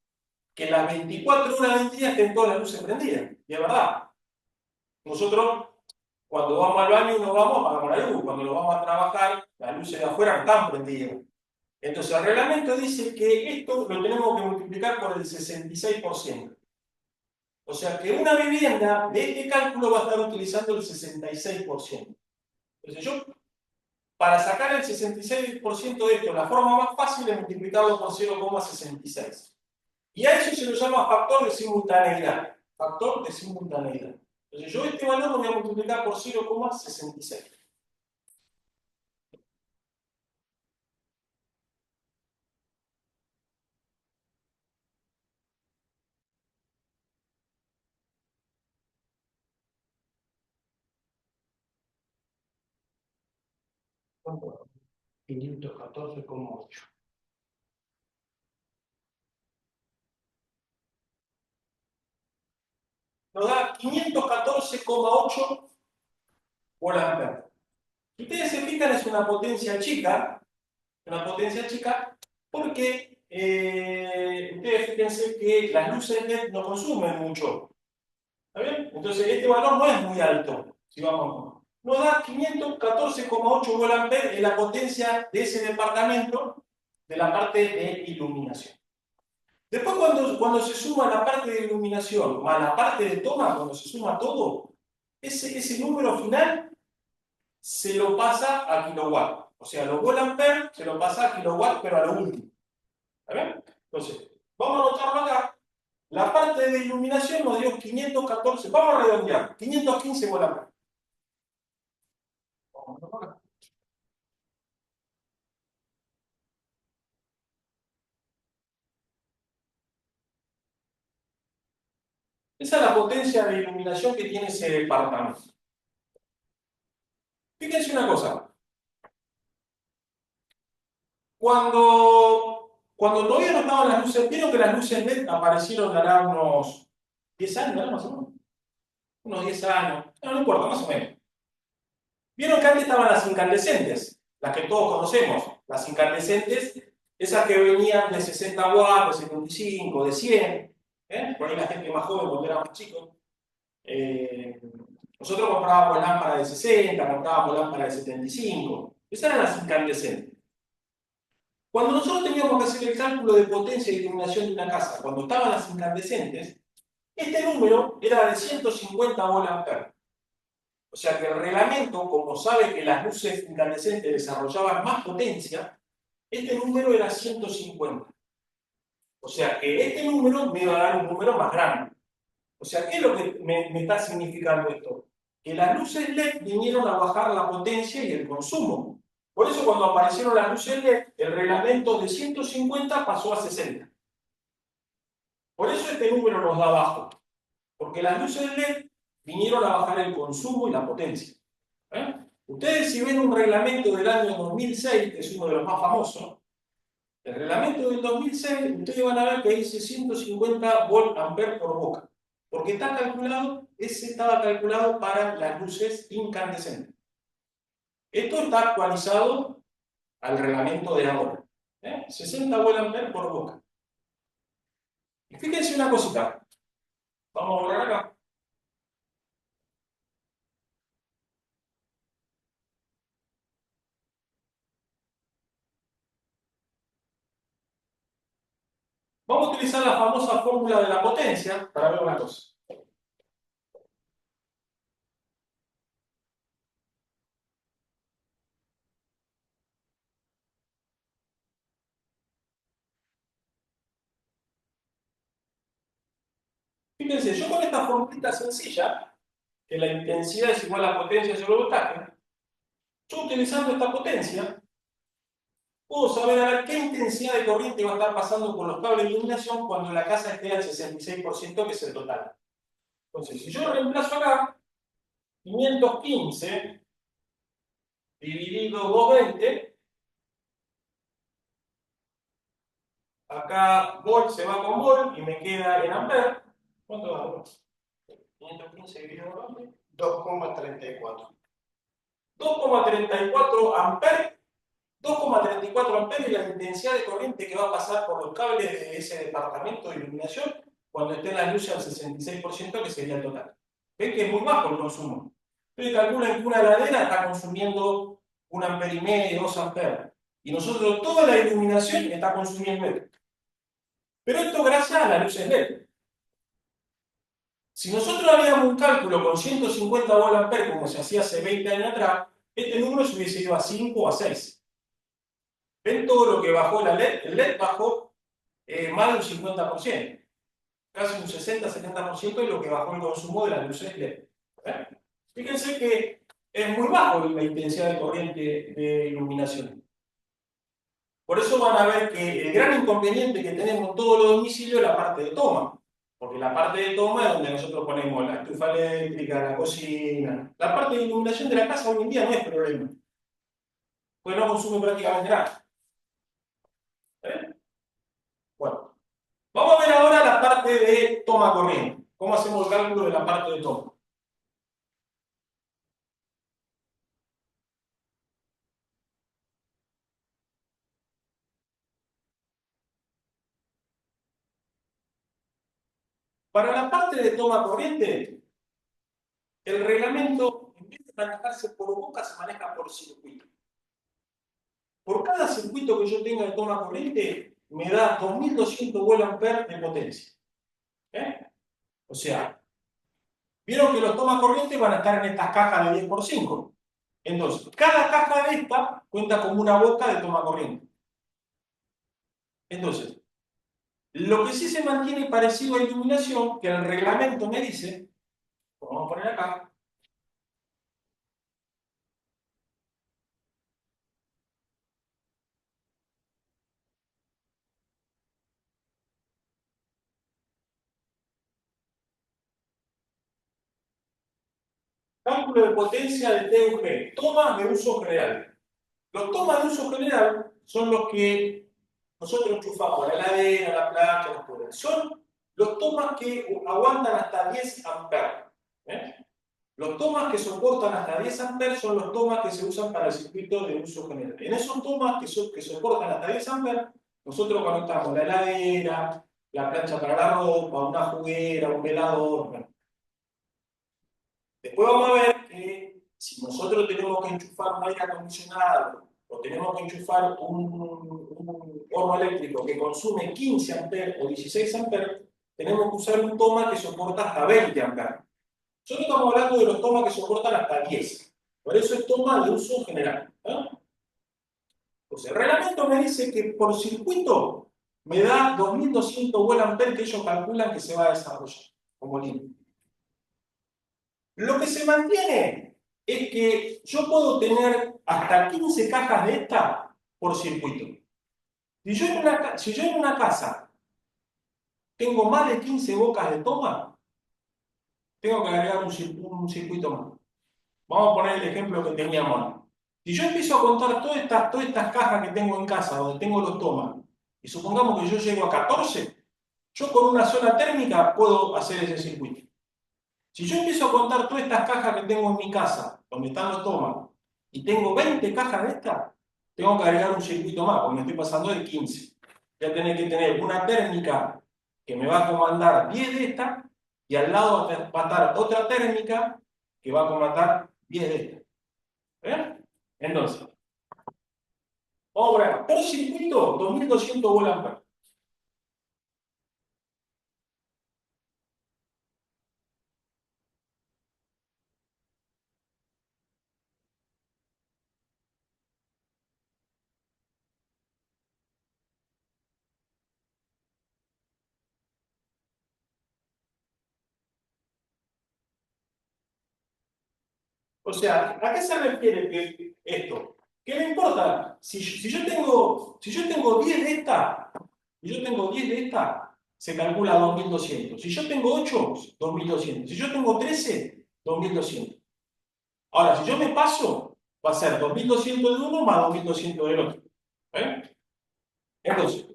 que las 24 horas del día estén todas las luces prendidas. Y es verdad. Nosotros, cuando vamos al baño, nos vamos, apagamos la luz. Cuando nos vamos a trabajar, las luces de afuera no están prendidas. Entonces, el reglamento dice que esto lo tenemos que multiplicar por el 66%. O sea que una vivienda de este cálculo va a estar utilizando el 66%. Entonces, yo, para sacar el 66% de esto, la forma más fácil es multiplicarlo por 0,66. Y a eso se lo llama factor de simultaneidad. Factor de simultaneidad. Entonces yo este valor lo voy a multiplicar por 0,66. ¿Cuánto? 514,8. Nos da 514,8 volamperes. Si ustedes se fijan, es una potencia chica, porque ustedes fíjense que las luces LED no consumen mucho. ¿Está bien? Entonces este valor no es muy alto. Si vamos, nos da 514,8 volamperes en la potencia de ese departamento de la parte de iluminación. Después cuando se suma la parte de iluminación más la parte de toma, cuando se suma todo, ese número final se lo pasa a kilowatt. O sea, los volamperes se lo pasa a kilowatt, pero a lo último. ¿Está bien? Entonces, vamos a anotarlo acá. La parte de iluminación nos dio 514, vamos a redondear, 515 volamperes. Esa es la potencia de iluminación que tiene ese departamento. Fíjense una cosa. Cuando todavía no estaban las luces, vieron que las luces LED aparecieron hará unos 10 años, ¿no? Más o menos. Unos 10 años. No importa, más o menos. Vieron que antes estaban las incandescentes, las que todos conocemos. Las incandescentes, esas que venían de 60 watts, de 75, de 100. Por ahí la gente más joven, cuando era más chico. Eh, Nosotros comprábamos lámparas de 60, comprábamos lámparas de 75. Esas eran las incandescentes. Cuando nosotros teníamos que hacer el cálculo de potencia de iluminación de una casa, cuando estaban las incandescentes, este número era de 150 volamperes. O sea que el reglamento, como sabe que las luces incandescentes desarrollaban más potencia, este número era 150. O sea que este número me iba a dar un número más grande. O sea, ¿qué es lo que me está significando esto? Que las luces LED vinieron a bajar la potencia y el consumo. Por eso cuando aparecieron las luces LED, el reglamento de 150 pasó a 60. Por eso este número nos da bajo. Porque las luces LED vinieron a bajar el consumo y la potencia. Ustedes si ven un reglamento del año 2006, que es uno de los más famosos, el reglamento del 2006, ustedes van a ver que dice 150 volt ampere por boca. Porque está calculado, ese estaba calculado para las luces incandescentes. Esto está actualizado al reglamento de ahora. 60 volt ampere por boca. Y fíjense una cosita. Vamos a borrar acá. Vamos a utilizar la famosa fórmula de la potencia para ver una cosa. Fíjense, yo con esta formulita sencilla, que la intensidad es igual a potencia sobre voltaje, yo utilizando esta potencia, puedo saber a ver qué intensidad de corriente va a estar pasando por los cables de iluminación cuando la casa esté al 66%, que es el total. Entonces, si yo reemplazo acá 515 dividido 220, acá volt se va con volt y me queda en amper. ¿Cuánto da? 515 dividido 220. 2,34. 2,34 amperes. 2,34 amperes es la intensidad de corriente que va a pasar por los cables de ese departamento de iluminación cuando estén las luces al 66%, que sería el total. ¿Ven que es muy bajo el consumo? Entonces calculan que una heladera está consumiendo 1,5 amperes, 2 amperes. Y nosotros toda la iluminación está consumiendo esto. Pero esto gracias a las luces LED. Si nosotros haríamos un cálculo con 150 volt como se hacía hace 20 años atrás, este número se hubiese ido a 5 o a 6. ¿Ven todo lo que bajó la LED? El LED bajó más de un 50%, casi un 60-70% de lo que bajó el consumo de las luces LED. ¿Eh? Fíjense que es muy bajo la intensidad de corriente de iluminación. Por eso van a ver que el gran inconveniente que tenemos en todos los domicilios es la parte de toma. Porque la parte de toma es donde nosotros ponemos la estufa eléctrica, la cocina. La parte de iluminación de la casa hoy en día no es problema, pues no consume prácticamente nada. ¿Eh? Bueno. Vamos a ver ahora la parte de toma corriente. ¿Cómo hacemos el cálculo de la parte de toma? Para la parte de toma corriente, el reglamento, en vez de manejarse por boca, se maneja por circuito. Por cada circuito que yo tenga de toma corriente, me da 2200 volt de potencia. ¿Eh? O sea, vieron que los tomas corrientes van a estar en estas cajas de 10 por 5. Entonces, cada caja de esta cuenta como una boca de toma corriente. Entonces, lo que sí se mantiene parecido a iluminación, que el reglamento me dice, lo vamos a poner acá, cálculo de potencia de TUG, tomas de uso general. Los tomas de uso general son los que nosotros enchufamos, la heladera, la plancha, los poderes. Son los tomas que aguantan hasta 10 amperes. ¿Eh? Los tomas que soportan hasta 10 amperes son los tomas que se usan para el circuito de uso general. En esos tomas que soportan hasta 10 amperes, nosotros conectamos la heladera, la plancha para la ropa, una juguera, un velador. Bueno. Después vamos a ver que si nosotros tenemos que enchufar un aire acondicionado o tenemos que enchufar un horno eléctrico que consume 15 amperes o 16 amperes, tenemos que usar un toma que soporta hasta 20 amperes. Nosotros estamos hablando de los tomas que soportan hasta 10. Por eso es toma de uso general. ¿No? Pues el reglamento me dice que por circuito me da 2200 volt que ellos calculan que se va a desarrollar como límite. Lo que se mantiene es que yo puedo tener hasta 15 cajas de esta por circuito. Si yo en una casa tengo más de 15 bocas de toma, tengo que agregar un circuito más. Vamos a poner el ejemplo que teníamos. Si yo empiezo a contar todas estas cajas que tengo en casa, donde tengo los tomas, y supongamos que yo llego a 14, yo con una sola térmica puedo hacer ese circuito. Si yo empiezo a contar todas estas cajas que tengo en mi casa, donde están los tomas, y tengo 20 cajas de estas, tengo que agregar un circuito más, porque me estoy pasando de 15. Voy a tener que tener una térmica que me va a comandar 10 de estas, y al lado va a estar otra térmica que va a comandar 10 de estas. ¿Eh? Entonces, vamos a ver, por circuito, 2200 volt. O sea, ¿a qué se refiere esto? ¿Qué me importa? Si yo tengo 10 de estas, si yo tengo 10 de estas, se calcula 2200. Si yo tengo 8, 2200. Si yo tengo 13, 2200. Ahora, si yo me paso, va a ser 2200 de uno más 2200 del otro. ¿Eh? Entonces,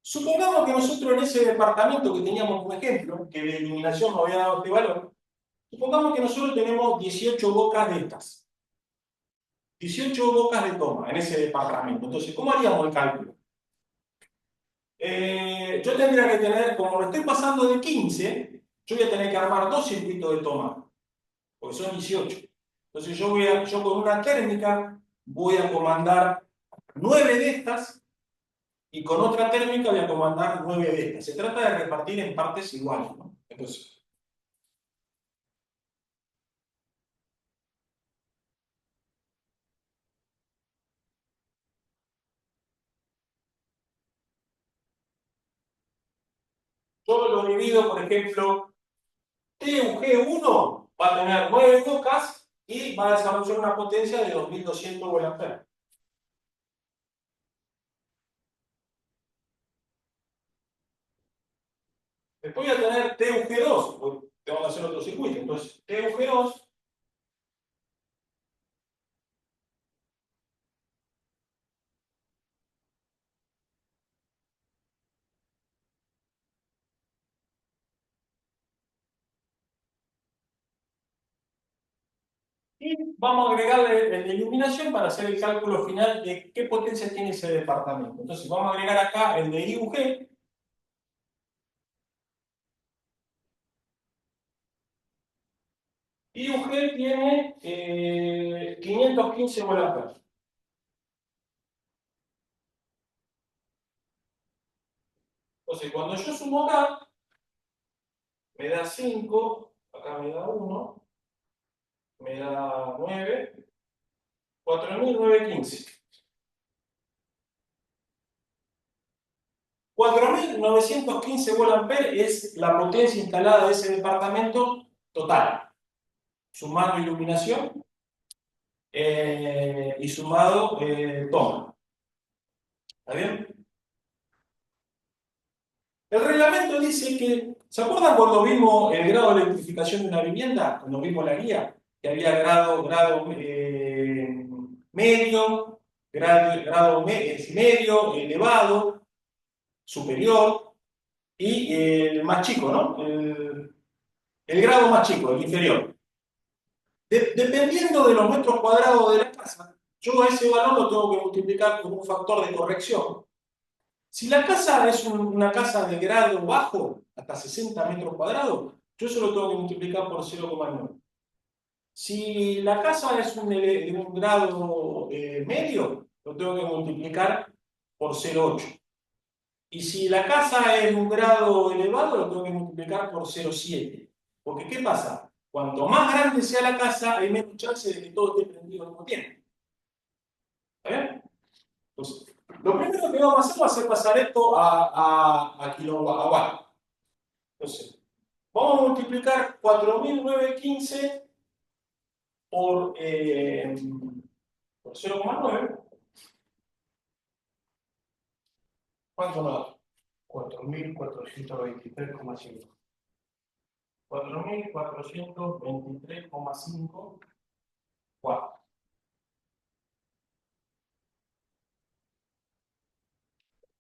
supongamos que nosotros en ese departamento que teníamos un ejemplo, que de iluminación nos había dado este valor, supongamos que nosotros tenemos 18 bocas de estas. 18 bocas de toma en ese departamento. Entonces, ¿cómo haríamos el cálculo? Yo tendría que tener, como lo estoy pasando de 15, yo voy a tener que armar dos circuitos de toma, porque son 18. Entonces, yo con una térmica voy a comandar 9 de estas y con otra térmica voy a comandar 9 de estas. Se trata de repartir en partes iguales, ¿no? Entonces, yo lo divido, por ejemplo, TUG1 va a tener 9 bocas y va a desarrollar una potencia de 2200 volt. Después voy a tener TUG2, porque tengo que hacer otro circuito. Entonces, TUG2 y vamos a agregarle el de iluminación para hacer el cálculo final de qué potencia tiene ese departamento. Entonces, vamos a agregar acá el de IUG. IUG tiene 515 volt. Entonces, cuando yo sumo acá, me da 5, acá me da 1, me da 9, 4915. 4915 volt es la potencia instalada de ese departamento total, sumando iluminación y sumado toma. ¿Está bien? El reglamento dice que, ¿se acuerdan cuando vimos el grado de electrificación de una vivienda? Cuando vimos la guía, que había grado medio, medio, elevado, superior y el más chico, ¿no? El grado más chico, el inferior. Dependiendo de los metros cuadrados de la casa, yo a ese valor lo tengo que multiplicar por un factor de corrección. Si la casa es una casa de grado bajo, hasta 60 metros cuadrados, yo eso lo tengo que multiplicar por 0,9. Si la casa es de un grado medio, lo tengo que multiplicar por 0,8. Y si la casa es de un grado elevado, lo tengo que multiplicar por 0,7. Porque, ¿qué pasa? Cuanto más grande sea la casa, hay menos chance de que todo esté prendido al mismo tiempo. ¿Está bien? Entonces, lo primero que vamos a hacer va a ser pasar esto a kilowatt. Entonces, vamos a multiplicar 4915 por 0,9. ¿Cuánto nos da? 4423,5. 4423,5 watts.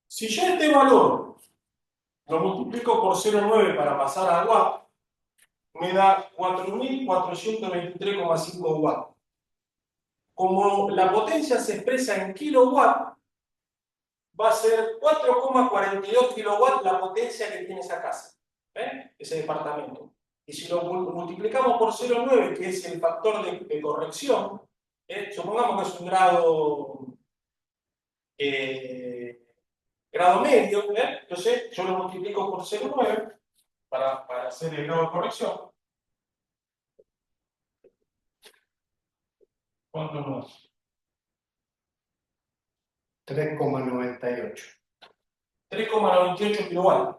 Si yo este valor lo multiplico por 0,9 para pasar a watt, me da 4423,5 watts. Como la potencia se expresa en kilowatt, va a ser 4,42 kilowatts la potencia que tiene esa casa, ese departamento. Y si lo multiplicamos por 0,9, que es el factor de corrección, supongamos que es un eh, grado medio, entonces yo lo multiplico por 0,9 para hacer el grado de corrección. ¿Cuánto nos da? 3,98. 3,98 kilowatts.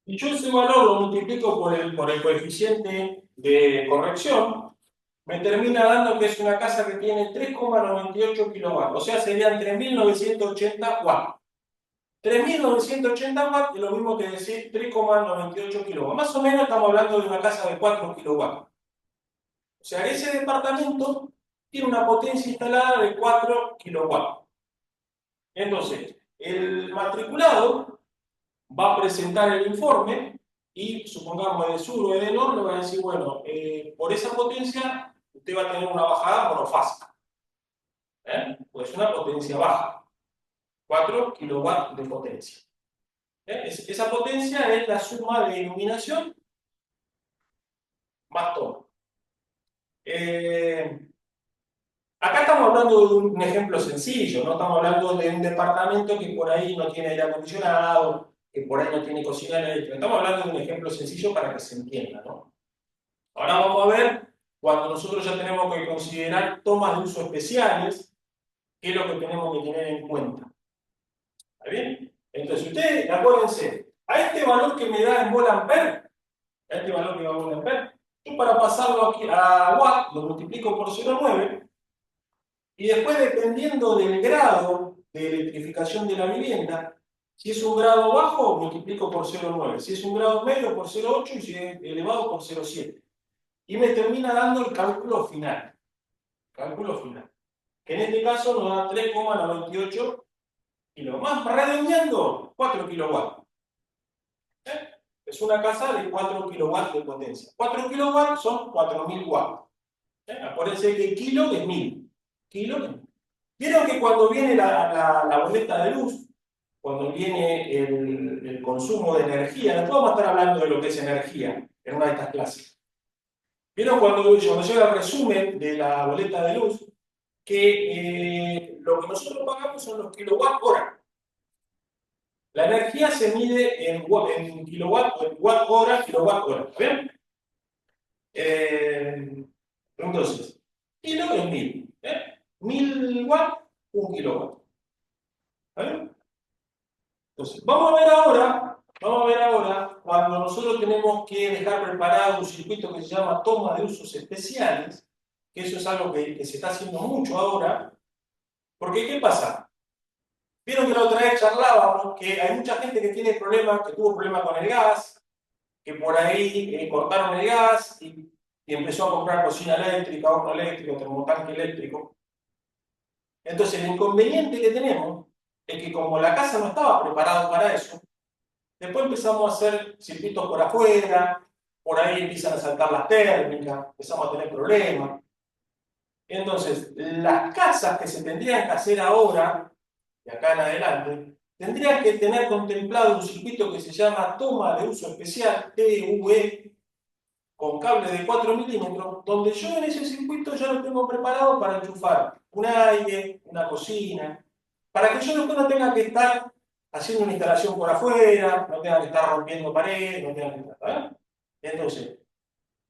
Y yo ese valor lo multiplico por el coeficiente de corrección, me termina dando que es una casa que tiene 3,98 kilowatts, o sea, serían 3.980 watts. 3.980 watts es lo mismo que decir 3,98 kilowatts. Más o menos estamos hablando de una casa de 4 kilowatts. O sea, ese departamento tiene una potencia instalada de 4 kilowatts. Entonces, el matriculado va a presentar el informe y, supongamos, de sur o de norte, le va a decir, bueno, por esa potencia usted va a tener una bajada monofásica. Pues una potencia baja, 4 kilowatts de potencia. Esa potencia es la suma de iluminación más todo. Acá estamos hablando de un ejemplo sencillo, no estamos hablando de un departamento que por ahí no tiene aire acondicionado, que por ahí no tiene cocina eléctrica. Estamos hablando de un ejemplo sencillo para que se entienda, ¿no? Ahora vamos a ver cuando nosotros ya tenemos que considerar tomas de uso especiales, qué es lo que tenemos que tener en cuenta. ¿Está bien? Entonces, ustedes, acuérdense, a este valor que me da en volt-ampere, a este valor que me da en volt-ampere, yo para pasarlo aquí a watt lo multiplico por 0,9 y después, dependiendo del grado de electrificación de la vivienda, si es un grado bajo, multiplico por 0,9. Si es un grado medio, por 0,8 y si es elevado, por 0,7. Y me termina dando el cálculo final. Cálculo final. Que en este caso nos da 3,98 kilos. Más redondeando, 4 kilowatts. Es una casa de 4 kilowatts de potencia. 4 kilowatts son 4.000 watts. Acuérdense que kilo es 1.000. Kilo es 1.000. Vieron que cuando viene la boleta de luz, cuando viene el consumo de energía, después vamos a estar hablando de lo que es energía en una de estas clases. Vieron cuando llega el resumen de la boleta de luz, que lo que nosotros pagamos son los kilowatt hora. La energía se mide en kilowatt o en watt hora, kilowatt hora. ¿Ven? Entonces, kilo es 1.000. 1.000 watts, 1 kilowatt. ¿Vale? Entonces, vamos a ver ahora cuando nosotros tenemos que dejar preparado un circuito que se llama toma de usos especiales, que eso es algo que se está haciendo mucho ahora, porque ¿qué pasa? Vieron que la otra vez charlábamos que hay mucha gente que tiene problemas, que tuvo problemas con el gas, que por ahí cortaron el gas y empezó a comprar cocina eléctrica, horno eléctrico, termotanque eléctrico. Entonces, el inconveniente que tenemos es que como la casa no estaba preparada para eso, después empezamos a hacer circuitos por afuera, por ahí empiezan a saltar las térmicas, empezamos a tener problemas. Entonces, las casas que se tendrían que hacer ahora, de acá en adelante, tendrían que tener contemplado un circuito que se llama toma de uso especial, TUE, con cable de 4 milímetros, donde yo en ese circuito ya lo tengo preparado para enchufar un aire, una cocina, para que yo después no tenga que estar haciendo una instalación por afuera, no tenga que estar rompiendo paredes, no tenga que estar, ¿verdad? Entonces,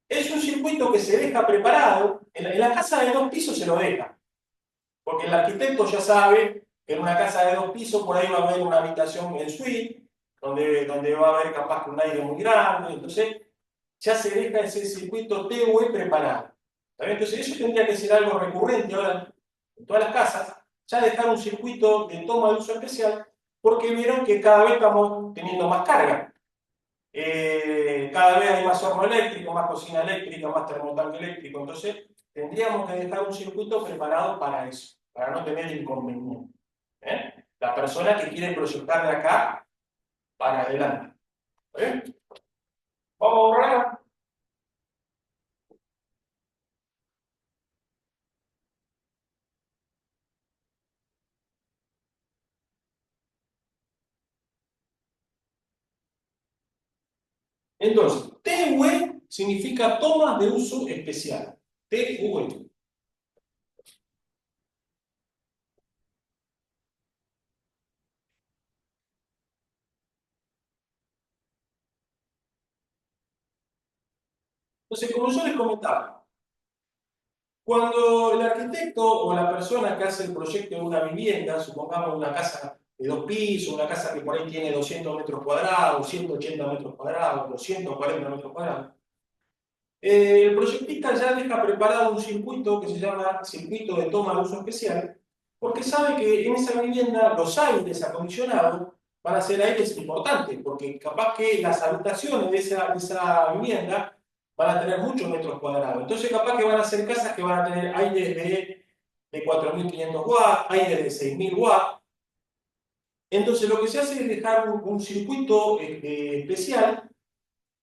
es un circuito que se deja preparado, en la casa de 2 pisos se lo deja, porque el arquitecto ya sabe que en una casa de 2 pisos por ahí va a haber una habitación en suite, donde va a haber capaz que un aire muy grande, entonces ya se deja ese circuito TUE preparado. ¿Está bien? Entonces eso tendría que ser algo recurrente ahora en todas las casas, ya dejar un circuito de toma de uso especial, porque vieron que cada vez estamos teniendo más carga. Cada vez hay más horno eléctrico, más cocina eléctrica, más termotanque eléctrico, entonces tendríamos que dejar un circuito preparado para eso, para no tener inconveniente. La persona que quiere proyectar de acá para adelante. Vamos a borrar. Entonces, TUE significa tomas de uso especial. TUE. Entonces, como yo les comentaba, cuando el arquitecto o la persona que hace el proyecto de una vivienda, supongamos una casa de 2 pisos, una casa que por ahí tiene 200 metros cuadrados, 180 metros cuadrados, 240 metros cuadrados. El proyectista ya deja preparado un circuito que se llama circuito de toma de uso especial, porque sabe que en esa vivienda los aires acondicionados van a ser aires importantes, porque capaz que las habitaciones de esa vivienda van a tener muchos metros cuadrados. Entonces capaz que van a ser casas que van a tener aires de 4.500 watts, aires de 6.000 watts. Entonces lo que se hace es dejar un circuito especial,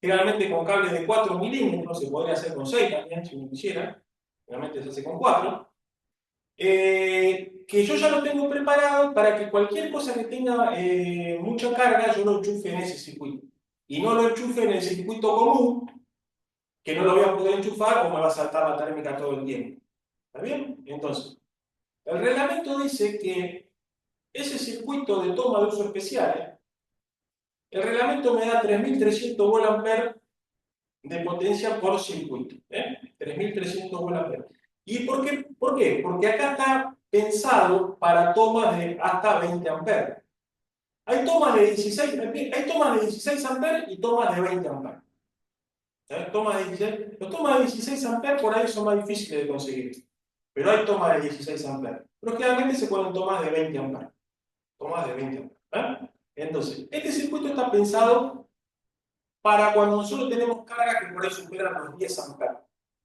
generalmente con cables de 4 milímetros, se podría hacer con 6 también, si uno quisiera, generalmente se hace con 4, que yo ya lo tengo preparado para que cualquier cosa que tenga mucha carga, yo lo enchufe en ese circuito. Y no lo enchufe en el circuito común, que no lo voy a poder enchufar o me va a saltar la térmica todo el tiempo. ¿Está bien? Entonces, el reglamento dice que ese circuito de toma de uso especial, el reglamento me da 3.300 volt de potencia por circuito. 3.300 volt. ¿Y por qué? Porque acá está pensado para tomas de hasta 20 amperes. Hay tomas de 16 amperes y tomas de 20 amperes. Los tomas de 16 amperes por ahí son más difíciles de conseguir. Pero hay tomas de 16 amperes. Pero generalmente se ponen tomas de 20 amperes. Tomas de 20 amperes. Entonces, este circuito está pensado para cuando nosotros tenemos cargas que por ahí superan los 10 amperes.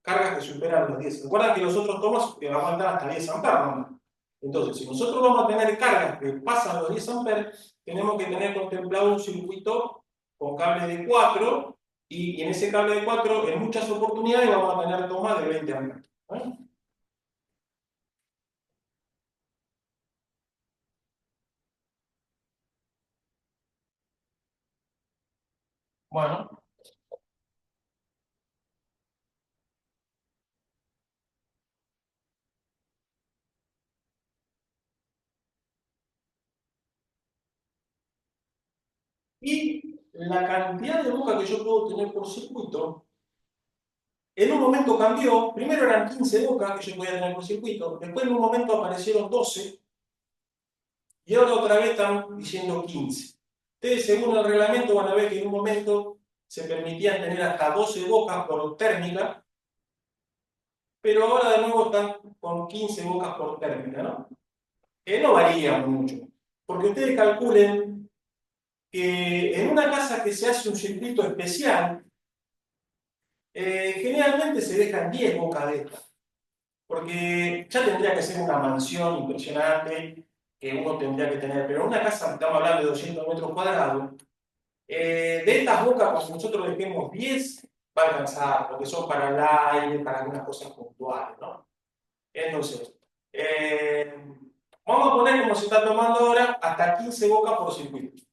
Cargas que superan los 10. Recuerda que los otros tomas que aguantan hasta 10 amperes, ¿no? Entonces, si nosotros vamos a tener cargas que pasan los 10 amperes, tenemos que tener contemplado un circuito con cable de 4, y en ese cable de 4, en muchas oportunidades, vamos a tener tomas de 20 amperes. Bueno, y la cantidad de boca que yo puedo tener por circuito, en un momento cambió. Primero eran 15 bocas que yo podía tener por circuito, después en un momento aparecieron 12, y ahora otra vez están diciendo 15. Ustedes, según el reglamento, van a ver que en un momento se permitían tener hasta 12 bocas por térmica, pero ahora de nuevo están con 15 bocas por térmica, ¿no? No varía mucho, porque ustedes calculen que en una casa que se hace un circuito especial, generalmente se dejan 10 bocas de estas, porque ya tendría que ser una mansión impresionante que uno tendría que tener, pero en una casa, estamos hablando de 200 metros cuadrados, de estas bocas, cuando nosotros dejemos 10, va a alcanzar, porque son para el aire, para algunas cosas puntuales, ¿no? Entonces, vamos a poner, como se está tomando ahora, hasta 15 bocas por circuito.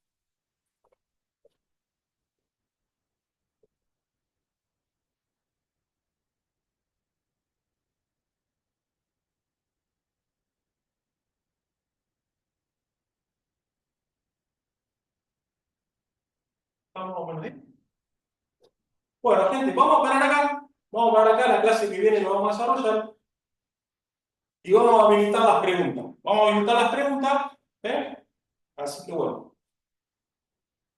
Vamos a poner ahí. Bueno, gente, vamos a parar acá. Vamos a parar acá, la clase que viene lo vamos a desarrollar. Y vamos a habilitar las preguntas. Vamos a habilitar las preguntas. ¿eh? Así que bueno.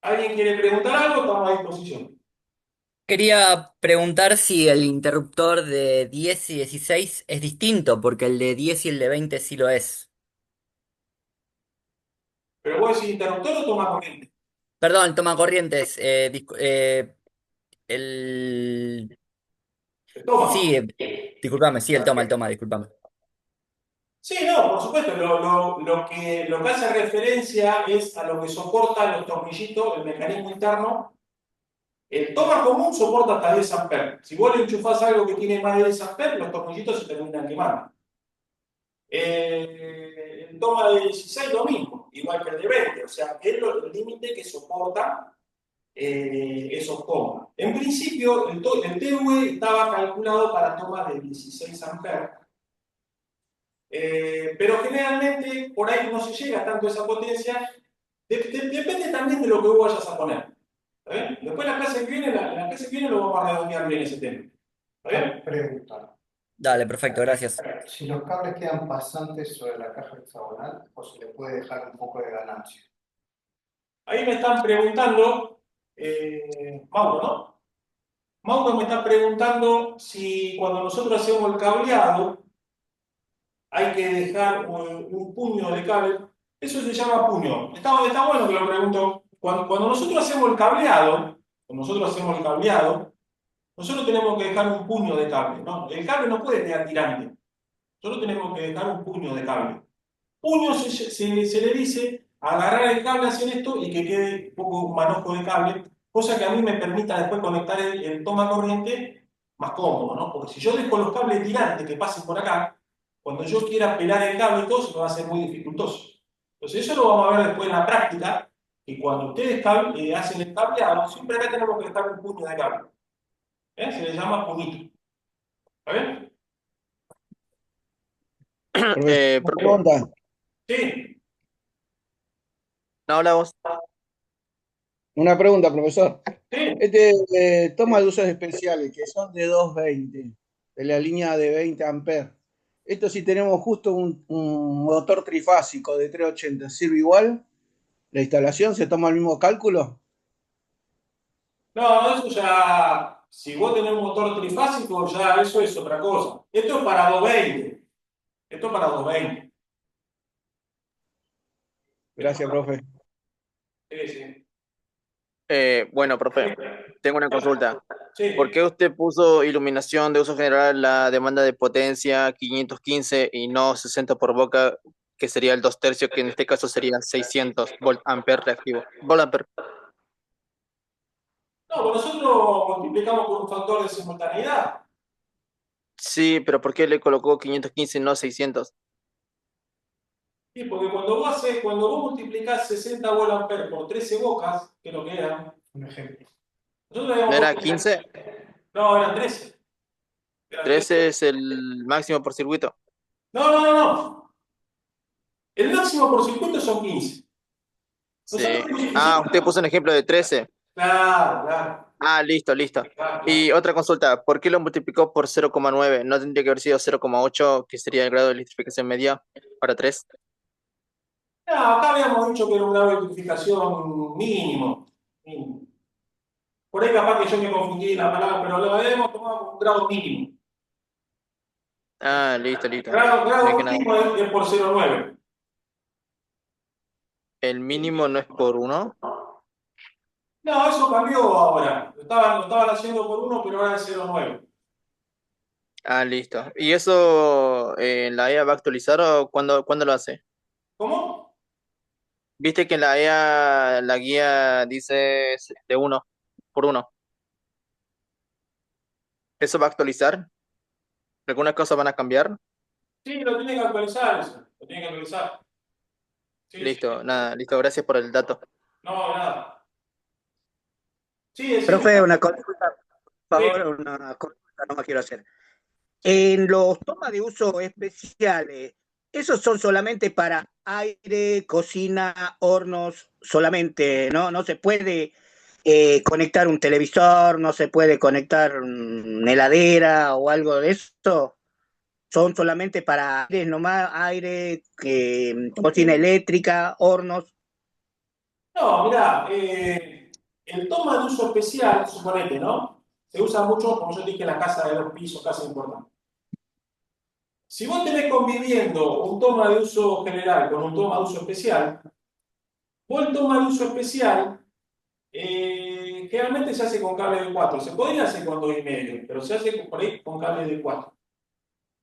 ¿Alguien quiere preguntar algo? Estamos a disposición. Quería preguntar si el interruptor de 10 y 16 es distinto, porque el de 10 y el de 20 sí lo es. Pero vos decís interruptor o toma corriente. Perdón, toma corrientes. El... Sí, Toma. discúlpame, sí, el toma, discúlpame. Sí, no, por supuesto. Lo que hace referencia es a lo que soporta los tornillitos, el mecanismo interno. El toma común soporta hasta 10 amperes. Si vos le enchufás algo que tiene más de 10 amperes, los tornillitos se terminan quemando. El toma de 16 lo mismo, igual que el de 20. O sea, es el límite que soporta esos tomas. En principio, el TV estaba calculado para tomas de 16 amperes. Pero generalmente por ahí no se llega tanto a esa potencia. Depende también de lo que vos vayas a poner. ¿Está bien? Después la clase que viene lo vamos a redondear bien ese tema. ¿Está bien? Pregunta. Dale, perfecto, gracias. Si los cables quedan pasantes sobre la caja hexagonal, o se le puede dejar un poco de ganancia. Ahí me están preguntando, Mauro, ¿no? Mauro me está preguntando si cuando nosotros hacemos el cableado hay que dejar un puño de cable. Eso se llama puño. Está bueno que lo pregunto. Cuando nosotros hacemos el cableado, nosotros tenemos que dejar un puño de cable, ¿no? El cable no puede quedar tirante. Nosotros tenemos que dejar un puño de cable. Puño se le dice agarrar el cable hacia esto y que quede un poco un manojo de cable, cosa que a mí me permita después conectar el toma corriente más cómodo, ¿no? Porque si yo dejo los cables tirantes que pasen por acá, cuando yo quiera pelar el cable y todo, se me va a hacer muy dificultoso. Entonces eso lo vamos a ver después en la práctica, que cuando ustedes hacen el cableado, siempre acá tenemos que dejar un puño de cable. Se le llama puñito. ¿Está bien? Profe, Pregunta, Sí. no hablamos. una pregunta, profesor. Sí. Toma de usos especiales que son de 220, de la línea de 20 amperes. Esto si tenemos justo un motor trifásico de 380, ¿sirve igual? ¿La instalación se toma el mismo cálculo? No, eso ya, si vos tenés un motor trifásico, ya eso es otra cosa. Esto es para 220. Esto es para 220. Esto es Gracias, para... profe. Sí, sí. Bueno, profe, tengo una consulta. ¿Por Sí. qué usted puso iluminación de uso general la demanda de potencia 515 y no 60 por boca, que sería el 2 tercios, que en este caso sería 600 volt ampere reactivo? Volt ampere. No, pues nosotros multiplicamos por un factor de simultaneidad. Sí, pero ¿por qué le colocó 515 y no 600? Sí, porque cuando vos multiplicás 60 volt por 13 bocas, que es lo que eran, Un ejemplo. nosotros ¿No habíamos era puesto... 15? No, eran 13. Eran 13. 13 es el máximo por circuito. No, no, no, no. El máximo por circuito son 15. Sí. Nosotros Ah, pusimos... usted puso un ejemplo de 13. Claro, claro, Ah, listo, listo. claro, claro. Y otra consulta, ¿por qué lo multiplicó por 0,9? ¿No tendría que haber sido 0,8, que sería el grado de electrificación media para 3? No, acá habíamos dicho que era un grado de electrificación mínimo. Mínimo. Por ahí capaz que yo me confundí la palabra, pero lo habíamos tomado como un grado mínimo. Ah, listo, listo. No hay Grado que nada. mínimo es por 0,9. ¿El mínimo no es por 1? No, eso cambió ahora. Lo estaban haciendo por 1, pero ahora es 0,9. Ah, listo. ¿Y eso la EA va a actualizar o cuándo lo hace? ¿Cómo? Viste que en la EA la guía dice de 1 por 1. ¿Eso va a actualizar? ¿Algunas cosas van a cambiar? Sí, lo tiene que actualizar eso. Lo tiene que actualizar. Sí, sí. Listo, nada, listo, gracias por el dato. No, nada. Sí, decime. Profe, una consulta, por Sí. favor, una consulta no más quiero hacer. En los tomas de uso especiales, ¿esos son solamente para aire, cocina, hornos, solamente, ¿no? No se puede conectar un televisor, no se puede conectar una heladera o algo de eso. Son solamente para aire, nomás aire, cocina eléctrica, hornos. No, mirá, el toma de uso especial, suponete, ¿no? Se usa mucho, como yo dije, en la casa de 2 pisos, casa importante. Si vos tenés conviviendo un toma de uso general con un toma de uso especial, vos el toma de uso especial generalmente se hace con cable de 4. Se podría hacer con 2,5, pero se hace por ahí con cable de 4.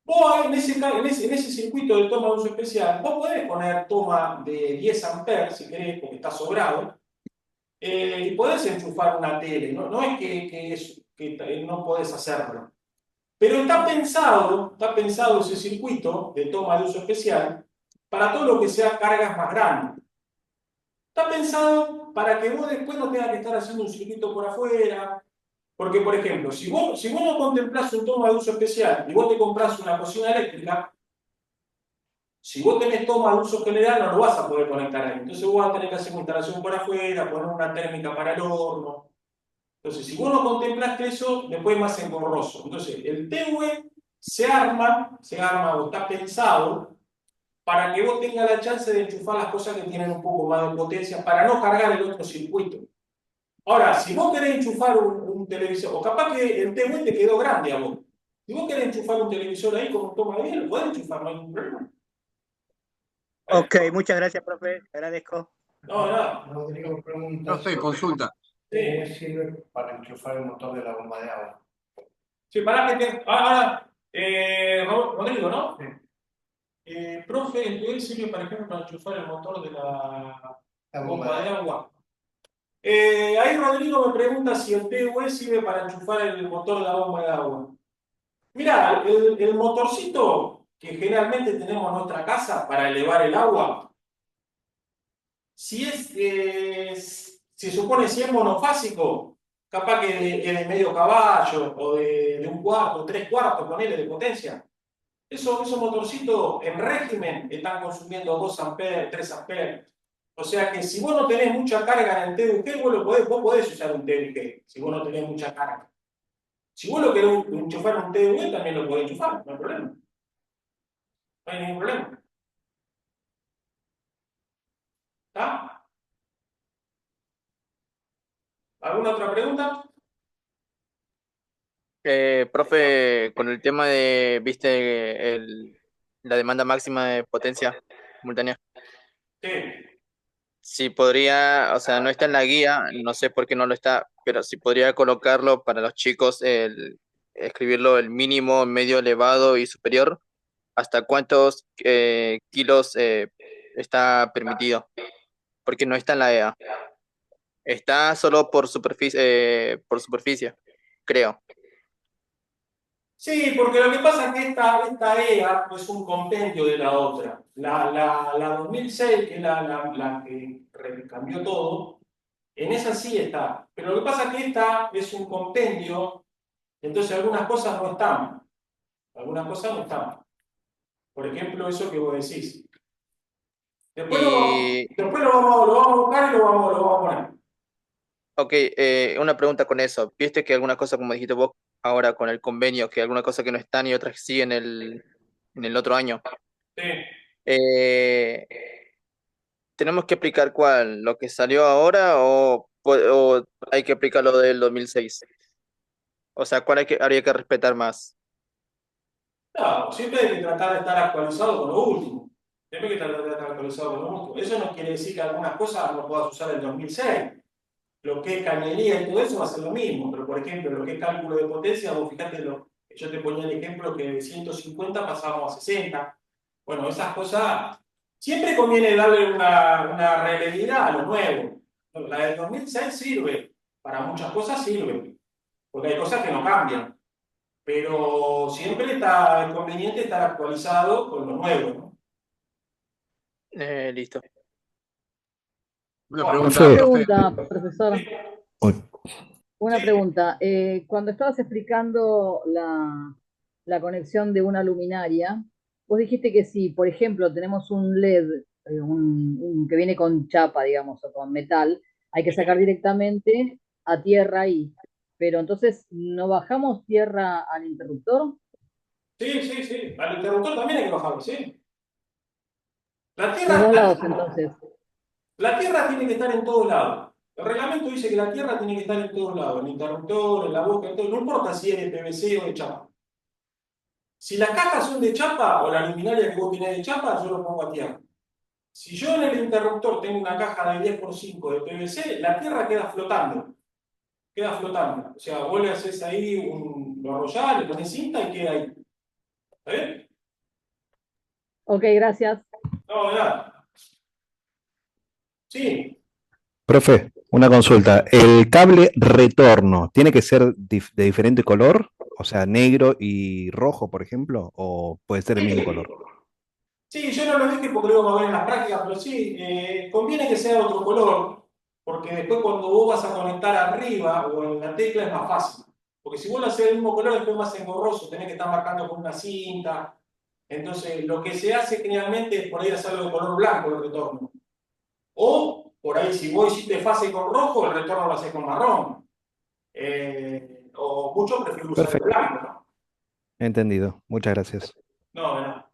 Vos en ese circuito de toma de uso especial, vos podés poner toma de 10 amperes, si querés, porque está sobrado, y podés enchufar una tele. No, no es que no podés hacerlo. Pero está pensado ese circuito de toma de uso especial para todo lo que sea cargas más grandes. Está pensado para que vos después no tengas que estar haciendo un circuito por afuera. Porque, por ejemplo, si vos no contemplás un toma de uso especial y vos te comprás una cocina eléctrica, si vos tenés toma de uso general no lo vas a poder conectar ahí. Entonces vos vas a tener que hacer una instalación por afuera, poner una térmica para el horno. Entonces, si vos no contemplaste eso, después es más engorroso. Entonces, el TV se arma o está pensado para que vos tengas la chance de enchufar las cosas que tienen un poco más de potencia para no cargar el otro circuito. Ahora, si vos querés enchufar un televisor, o capaz que el TV te quedó grande a vos. Si vos querés enchufar un televisor ahí con un toma de bien, lo podés enchufar, no hay ningún problema. Ok, muchas gracias, profe. Agradezco. No, nada. Rodrigo pregunta Profe, consulta. si sirve para enchufar el motor de la bomba de agua. Sí, pará que te. Ahora, Rodrigo, ¿no? Sí. Profe, el PL sirve, por ejemplo, para enchufar el motor de la La bomba de agua. Ahí Rodrigo me pregunta si el TUE sirve para enchufar el motor de la bomba de agua. Mirá, el motorcito que generalmente tenemos en nuestra casa para elevar el agua, si se supone si es monofásico, capaz que de medio caballo o de un cuarto, 3/4, ponele de potencia. Esos motorcitos en régimen están consumiendo 2 amperes, 3 amperes. O sea que si vos no tenés mucha carga en el TUG, vos podés usar un TUG, si vos no tenés mucha carga. Si vos lo querés enchufar en un TUG, también lo podés enchufar, no hay problema. No hay ningún problema. ¿Está? ¿Alguna otra pregunta? Profe, con el tema de, viste, la demanda máxima de potencia simultánea, Sí. si podría, o sea, no está en la guía, no sé por qué no lo está, pero si podría colocarlo para los chicos, escribirlo el mínimo, medio, elevado y superior, hasta cuántos kilos está permitido, porque no está en la EA, está solo por superficie, creo. Sí, porque lo que pasa es que esta EA es un compendio de la otra. La 2006, que es la que cambió todo, en esa sí está. Pero lo que pasa es que esta es un compendio, entonces algunas cosas no están. Algunas cosas no están. Por ejemplo, eso que vos decís. Después Y, lo vamos a buscar y lo vamos a poner. ok, una pregunta con eso. ¿Viste que alguna cosa, como dijiste vos ahora con el convenio, que alguna cosa que no están y otras sí en el otro año? Sí. Eh, ¿Tenemos que aplicar cuál? ¿Lo que salió ahora o hay que aplicar lo del 2006? O sea, ¿cuál habría que respetar más? No, siempre hay que tratar de estar actualizado con lo último. Siempre hay que tratar de estar actualizado con lo último. Eso no quiere decir que algunas cosas no puedas usar en 2006. Lo que es cañería y todo eso va a ser lo mismo. Pero, por ejemplo, lo que es cálculo de potencia, vos fijate, yo te ponía el ejemplo que de 150 pasamos a 60. Bueno, esas cosas, siempre conviene darle una relevidad a lo nuevo. La del 2006 sirve, para muchas cosas sirve, porque hay cosas que no cambian. Pero siempre es conveniente estar actualizado con lo nuevo, ¿no? Listo. Una Bueno, pregunta, Una profe. pregunta, profesor. Una sí, pregunta. Cuando estabas explicando la conexión de una luminaria, vos dijiste que si, por ejemplo, tenemos un LED, que viene con chapa, digamos, o con metal, hay que sacar directamente a tierra ahí. Pero entonces, ¿no bajamos tierra al interruptor? sí. Al interruptor también hay que bajarlo, sí. La Los tierra, dos la, lados, entonces. la tierra tiene que estar en todos lados. El reglamento dice que la tierra tiene que estar en todos lados, en el interruptor, en la boca, en todo. No importa si es de PVC o de chapa. Si las cajas son de chapa o la luminaria que vos tenés de chapa, yo lo pongo a tierra. Si yo en el interruptor tengo una caja de 10x5 de PVC, la tierra queda flotando. Queda flotando. O sea, vos le haces ahí lo arrollás, le pones cinta y queda ahí. ¿Está bien? Ok, gracias. No, nada. Sí. Profe, una consulta. ¿El cable retorno tiene que ser de diferente color? O sea, negro y rojo, por ejemplo, o puede ser el mismo color. Sí, yo no lo dije porque lo vamos a ver en las prácticas, pero sí, conviene que sea otro color, porque después cuando vos vas a conectar arriba o en la tecla es más fácil. Porque si vos lo haces del mismo color, después es más engorroso, tenés que estar marcando con una cinta. Entonces, lo que se hace generalmente es por ahí hacerlo de color blanco el retorno. O, por ahí, si vos hiciste fase con rojo, el retorno lo haces con marrón. O muchos prefieren usar el Perfecto. blanco, ¿no? Entendido. Muchas gracias. No, no.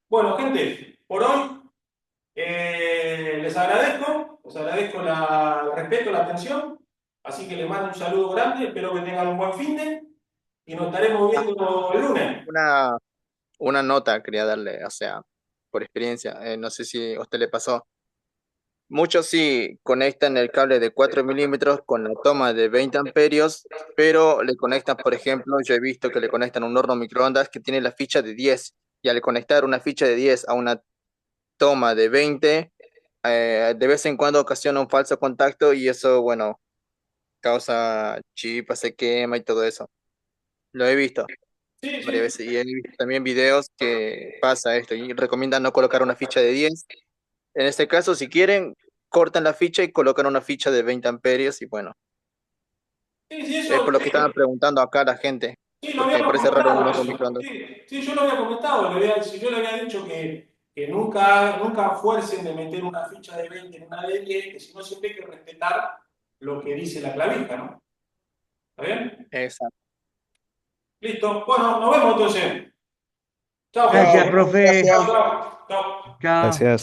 Bueno, gente, por hoy les agradezco el respeto, la atención, así que les mando un saludo grande, espero que tengan un buen fin de y nos estaremos viendo el lunes. Una nota quería darle, o sea, por experiencia, no sé si a usted le pasó. Muchos sí conectan el cable de 4 milímetros con la toma de 20 amperios, pero le conectan, por ejemplo, yo he visto que le conectan un horno microondas que tiene la ficha de 10, y al conectar una ficha de 10 a una toma de 20, de vez en cuando ocasiona un falso contacto y eso, bueno, causa chispas, se quema y todo eso. Lo he visto Sí, varias sí. veces y he visto también videos que pasa esto y recomiendan no colocar una ficha de 10. En este caso, si quieren, cortan la ficha y colocan una ficha de 20 amperios y bueno, Sí, sí, es eso, por lo que sí, estaban preguntando acá la gente, sí, lo porque me habíamos parece raro un comentado horno eso. microondas. Sí, sí, yo lo había comentado, si yo le había dicho que nunca fuercen de meter una ficha de 20 en una de 10, que si no siempre hay que respetar lo que dice la clavija, ¿no? ¿Está bien? Exacto. Listo. Bueno, nos vemos entonces. Chao, gente. Gracias, Chao, profe. Chao, gracias. chao. Chao. Chao. Gracias.